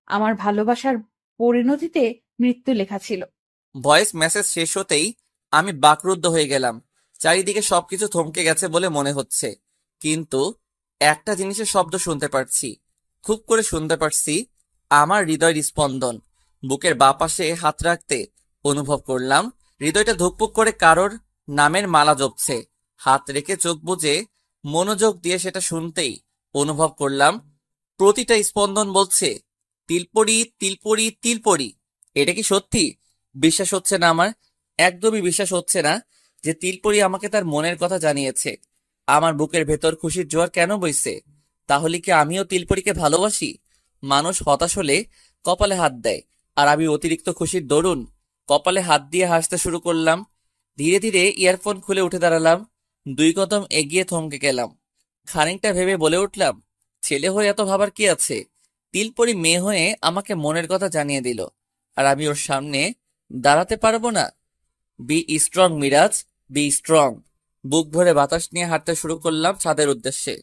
S2: আমার ভালোবাসার পরিণতিতে মৃত্যু লেখা ছিল।
S1: ভয়েস মেসেজ শেষ হতেই আমি বাকরুদ্ধ হয়ে গেলাম। চারিদিকে সবকিছু থমকে গেছে বলে মনে হচ্ছে, কিন্তু একটা জিনিসের শব্দ শুনতে পারছি, খুব করে শুনতে পারছি, আমার হৃদয়ের স্পন্দন। বুকের বাঁ পাশে হাত রাখতে অনুভব করলাম হৃদয়টা ধুকপুক করে কারোর নামের মালা জপছে। হাত রেখে চোখ বুজে মনোযোগ দিয়ে সেটা শুনতেই অনুভব করলাম প্রতিটা স্পন্দন বলছে, তিলপরি তিলপরি তিলপরি। এটা কি সত্যি? বিশ্বাস হচ্ছে না আমার, একদমই বিশ্বাস হচ্ছে না যে তিলপরি আমাকে তার মনের কথা জানিয়েছে। আমার বুকের ভেতর খুশির জোয়ার কেন বইছে তাহলে কি আমিও তিলপরিকে ভালোবাসি? মানুষ হতাশ হলে কপালে হাত দেয়, আর আমি অতিরিক্ত খুশির দরুন কপালে হাত দিয়ে হাসতে শুরু করলাম। ধীরে ধীরে ইয়ারফোন খুলে উঠে দাঁড়ালাম, 2 কদম এগিয়ে থমকে গেলাম। খানিকটা ভেবে বলে উঠলাম, ছেলে হয়ে এত ভাবার কি আছে? তিলপরি মেয়ে হয়ে আমাকে মনের কথা জানিয়ে দিল, আর আমি ওর সামনে দাঁড়াতে পারবো না? Be strong Miraj, be strong. বুক ভরে বাতাস নিয়ে হাঁটতে শুরু করলাম ছাদের উদ্দেশ্যে।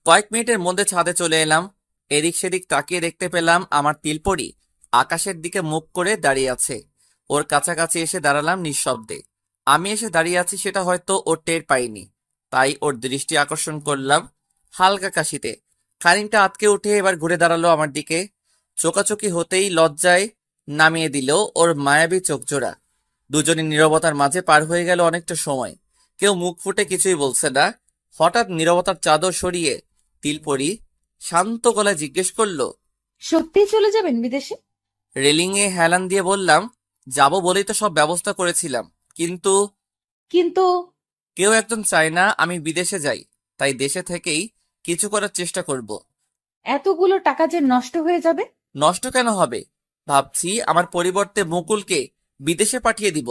S1: কয়েক মিনিটের মধ্যে ছাদে চলে এলাম। এদিক সেদিক তাকিয়ে দেখতে পেলাম আমার তিলপরি আকাশের দিকে মুখ করে দাঁড়িয়ে আছে। ওর কাছাকাছি এসে দাঁড়ালাম নিঃশব্দে। আমি এসে দাঁড়িয়ে আছি সেটা হয়তো ওর টের পাইনি, তাই ওর দৃষ্টি আকর্ষণ করলাম হালকা কাশিতে। খানিকটা আটকে উঠে এবার ঘুরে দাঁড়ালো আমার দিকে। চোকাচোকি হতেই লজ্জায় নামিয়ে দিল ওর মায়াবী চোখজোড়া। দুজনে নীরবতার মাঝে পার হয়ে গেল অনেকটা সময়। কেউ মুখ ফুটে কিছুই বলছে না। হঠাৎ নীরবতার চাদর সরিয়ে তিলপরি শান্ত গলায় জিজ্ঞেস করলো,
S2: সত্যিই চলে যাবেন বিদেশে?
S1: রেলিংয়ে হেলান দিয়ে বললাম, যাব বলেই তো সব ব্যবস্থা করেছিলাম, কিন্তু
S2: কিন্তু
S1: কেউ একজন চায় না আমি বিদেশে যাই, তাই দেশে থেকেই কিছু করার চেষ্টা করব।
S2: এতগুলো টাকা যে নষ্ট হয়ে যাবে।
S1: নষ্ট কেন হবে? ভাবছি আমার পরিবর্তে মুকুলকে বিদেশে পাঠিয়ে দিব।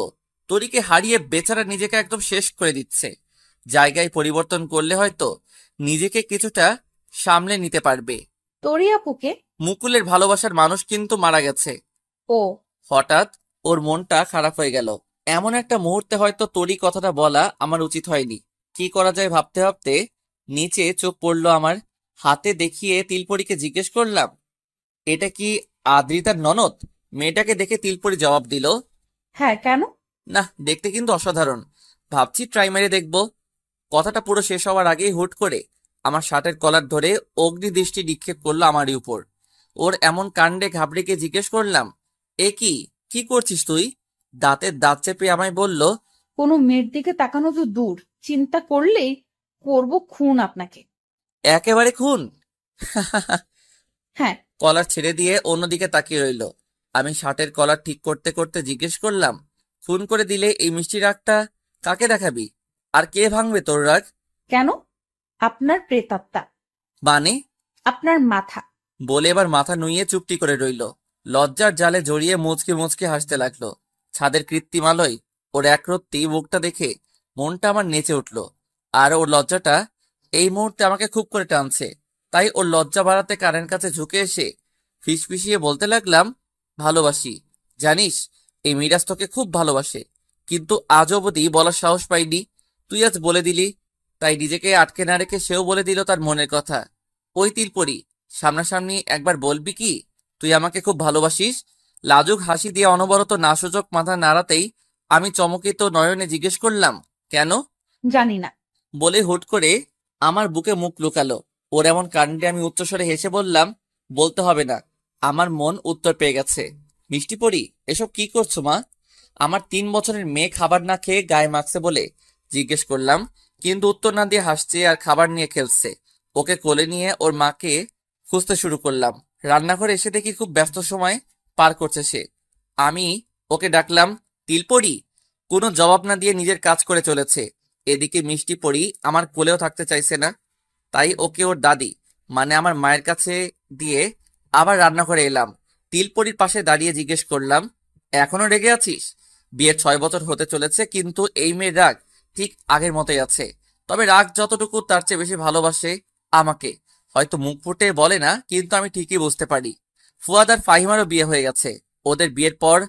S1: তরিকে হারিয়ে বেচারা নিজেকে একদম শেষ করে দিচ্ছে। জায়গায় পরিবর্তন করলে হয়তো নিজেকে কিছুটা সামলে নিতে পারবে।
S2: তোরই আপুকে?
S1: মুকুলের ভালোবাসার মানুষ কিন্তু মারা গেছে।
S2: ও,
S1: হঠাৎ ওর মনটা খারাপ হয়ে গেল। এমন একটা মুহূর্তে হয়তো তোরই কথাটা বলা আমার উচিত হয়নি। কি করা যায় ভাবতে ভাবতে নিচে চোখ পড়লো আমার। হাতে দেখিয়ে তিলপরিকে জিজ্ঞেস করলাম, এটা কি আদ্রিতার ননদ? মেয়েটাকে দেখে তিলপরি জবাব দিল,
S2: হ্যাঁ, কেন?
S1: না, দেখতে কিন্তু অসাধারণ। ভাবছি ট্রাই মেরে দেখবো। কথাটা পুরো শেষ হওয়ার আগেই হুট করে আমার শার্টের কলার ধরে অগ্নি দৃষ্টি নিক্ষেপ করলো আমারই উপর। ওর এমন কাণ্ডে ঘাবড়ে গিয়ে জিজ্ঞেস করলাম, এ কি, কি করছিস তুই? দাঁতের দাঁত চেপে আমায় বলল,
S2: কোনো মেয়ের দিকে তাকানো তো দূর, চিন্তা করলেই করব খুন আপনাকে।
S1: একেবারে খুন?
S2: হ্যাঁ।
S1: কলার ছেড়ে দিয়ে অন্যদিকে তাকিয়ে রইল। আমি শার্টের কলার ঠিক করতে করতে জিজ্ঞেস করলাম, খুন করে দিলে এই মিষ্টি রাগটা কাকে দেখাবি? আর কে ভাঙবে তোর রাগ?
S2: কেন? আপনার প্রেতাত্মা,
S1: মানে?
S2: আপনার মাথা।
S1: বলে এবার মাথা নুইয়ে চুপটি করে রইল। লজ্জার জালে জড়িয়ে মুচকি মুচকি হাসতে লাগলো। ছাদের কৃত্রিম আলোয় ওর একরত্তি মুখটা দেখে মনটা আমার নেচে উঠল। আর ওর লজ্জাটা এই মুহূর্তে আমাকে খুব করে টানছে। তাই ওর লজ্জা বাড়াতে কানের কাছে ঝুঁকে এসে ফিসফিসিয়ে বলতে লাগলাম, ভালোবাসি। জানিস, এই মিরাজ তোকে খুব ভালোবাসে, কিন্তু আজ অবধি বলার সাহস পাইনি। তুই আজ বলে দিলি, তাই নিজেকে আটকে না রেখে সেও বলে দিল তার মনের কথা। ওই তিলপরি, সামনাসামনি একবার বলবি কি তুই আমাকে খুব ভালোবাসিস? লাজুক হাসি দিয়ে অনবরত নাসূচক মাথা নাড়াতেই আমি চমকিত নয়নে জিজ্ঞেস করলাম, কেন?
S2: জানি না।
S1: বলে হুট করে আমার বুকে মুখ লুকালো। ওর এমন কাণ্ডে আমি উচ্চস্বরে হেসে বললাম, বলতে হবে না, আমার মন উত্তর পেয়ে গেছে। মিষ্টি পরি, এসব কি করছো মা? আমার 3 বছরের মেয়ে খাবার না খেয়ে গায়ে মাখছে বলে জিজ্ঞেস করলাম, কিন্তু উত্তর না দিয়ে হাসছে আর খাবার নিয়ে খেলছে। ওকে কোলে নিয়ে ওর মাকে খুঁজতে শুরু করলাম। রান্নাঘরে এসে দেখি খুব ব্যস্ত সময় পার করছে সে। আমি ওকে ডাকলাম, তিলপরি। কোনো জবাব না দিয়ে নিজের কাজ করে চলেছে। এদিকে মিষ্টি পরি আমার কোলেও থাকতে চাইছে না, তাই ওকে ওর দাদি মানে আমার মায়ের কাছে দিয়ে আবার রান্নাঘরে এলাম। তিলপরির পাশে দাঁড়িয়ে জিজ্ঞেস করলাম, এখনো রেগে আছিস? বিয়ের 6 বছর হতে চলেছে, কিন্তু এই মেয়ের রাগ ঠিক আগের মতোই আছে। তবে রাগ যতটুকু তার চেয়ে বেশি ভালোবাসে আমাকে। হয়তো মুখ ফুটে বলে না, কিন্তু আমি ঠিকই বুঝতে পারি। ফুয়াদ আর ফাহিমারও বিয়ে হয়ে গেছে। ওদের বিয়ের পর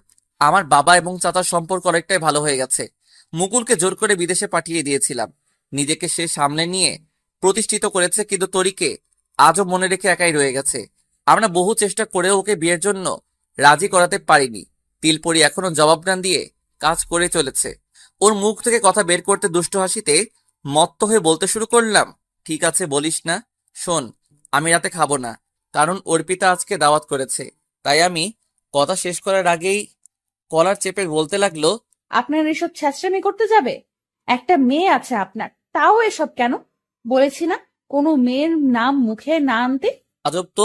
S1: আমার বাবা এবং চাচার সম্পর্ক অনেকটাই ভালো হয়ে গেছে। মুকুলকে জোর করে বিদেশে পাঠিয়ে দিয়েছিলাম। নিজেকে সে সামলে নিয়ে প্রতিষ্ঠিত করেছে, কিন্তু তরিকে আজও মনে রেখে একাই রয়ে গেছে। আমরা বহু চেষ্টা করেও ওকে বিয়ের জন্য রাজি করাতে পারিনি। তিলপরি এখনো জবাব না দিয়ে কাজ করে চলেছে। ওর মুখ থেকে কথা বের করতে দুষ্ট হাসিতে মত্ত হয়ে বলতে শুরু করলাম, ঠিক আছে, বলিস না। শোন, আমি রাতে খাবো না, কারণ অর্পিতা আজকে দাওয়াত করেছে। তাই আমি কথা শেষ করার আগেই কলার চেপে বলতে লাগলো,
S2: আপনার এসব ছ্যাঁচড়ামি করতে যাবে? একটা মেয়ে আছে আপনার, তাও এসব কেন? বলেছি না কোনো মেয়ের নাম মুখে না আনতে।
S1: আজব তো,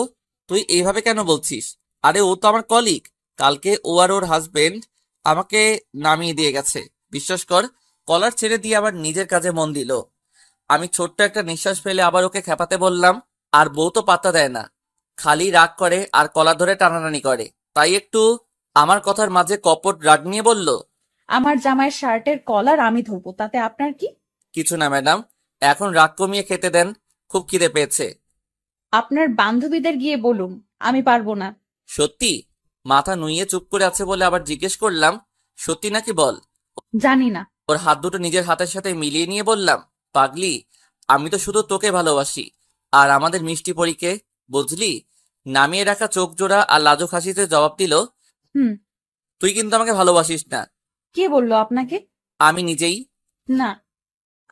S1: তুই এইভাবে কেন বলছিস? আরে ও তো আমার কলিগ। কালকে ও আর ওর হাজবেন্ড আমাকে নামিয়ে দিয়ে গেছে। বিশ্বাস কর। কলার ছেড়ে দিয়ে আবার নিজের কাজে মন দিল। আমি ছোট্ট একটা নিঃশ্বাস ফেলে আবার ওকে খেপাতে বললাম, আর বউ তো পাত্তা দেয় না, খালি রাগ করে আর কলা ধরে টানাটানি করে। তাই একটু আমার কথার মাঝে কপট রাগ নিয়ে বলল,
S2: আমার জামাইয়ের শার্টের কলার আমি ধরবো, তাতে আপনার কি?
S1: কিছু না ম্যাডাম, এখন রাগ কমিয়ে খেতে দেন, খুব খিদে পেয়েছে।
S2: আপনার বান্ধবীদের গিয়ে বলুন, আমি পারবো না।
S1: সত্যি? মাথা নুইয়ে চুপ করে আছে বলে আবার জিজ্ঞেস করলাম, সত্যি নাকি বল।
S2: জানি না।
S1: ওর হাত দুটো নিজের হাতের সাথে মিলিয়ে নিয়ে বললাম, পাগলি, আমি তো শুধু তোকে ভালোবাসি, আর আমাদের মিষ্টি পরীকে, বুঝলি? নামিয়ে রাখা চোখ জোড়া আর লাজুক হাসিতে জবাব দিল,
S2: হুম।
S1: তুই কিন্তু আমাকে ভালোবাসিস না।
S2: কে বললো আপনাকে?
S1: আমি নিজেই।
S2: না,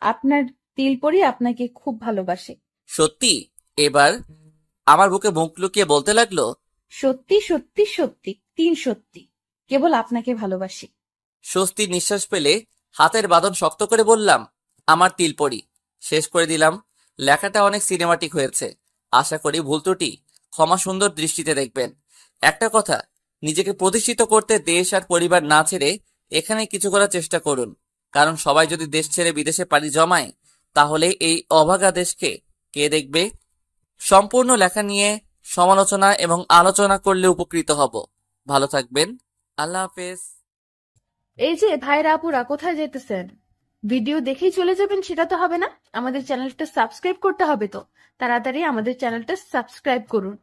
S2: আপনার তিলপরি আপনাকে খুব ভালোবাসে।
S1: সত্যি? এবার আমার বুকে মুখ লুকিয়ে বলতে লাগলো,
S2: সত্যি সত্যি সত্যি, 3 সত্যি, কেবল আপনাকে ভালোবাসি।
S1: স্বস্তির নিঃশ্বাস ফেলে হাতের বাঁধন শক্ত করে বললাম, আমার তিলপরি। শেষ করে দিলাম। লেখাটা অনেক সিনেমাটিক হয়েছে, আশা করি ভুল ত্রুটি ক্ষমা সুন্দর দৃষ্টিতে দেখবেন। একটা কথা, নিজেকে প্রতিষ্ঠিত করতে দেশ আর পরিবার না ছেড়ে এখানে কিছু করার চেষ্টা করুন, কারণ সবাই যদি দেশ ছেড়ে বিদেশে পাড়ি জমায় তাহলে এই অভাগা দেশকে কে দেখবে? সম্পূর্ণ লেখা নিয়ে সমালোচনা এবং আলোচনা করলে উপকৃত হব। ভালো থাকবেন। আল্লাহ হাফেজ।
S2: এই যে ভাইরা আপুরা, কোথায় যেতেছেন? ভিডিও দেখেই চলে যাবেন সেটা তো হবে না, আমাদের চ্যানেলটা সাবস্ক্রাইব করতে হবে। তো তাড়াতাড়ি আমাদের চ্যানেলটা সাবস্ক্রাইব করুন।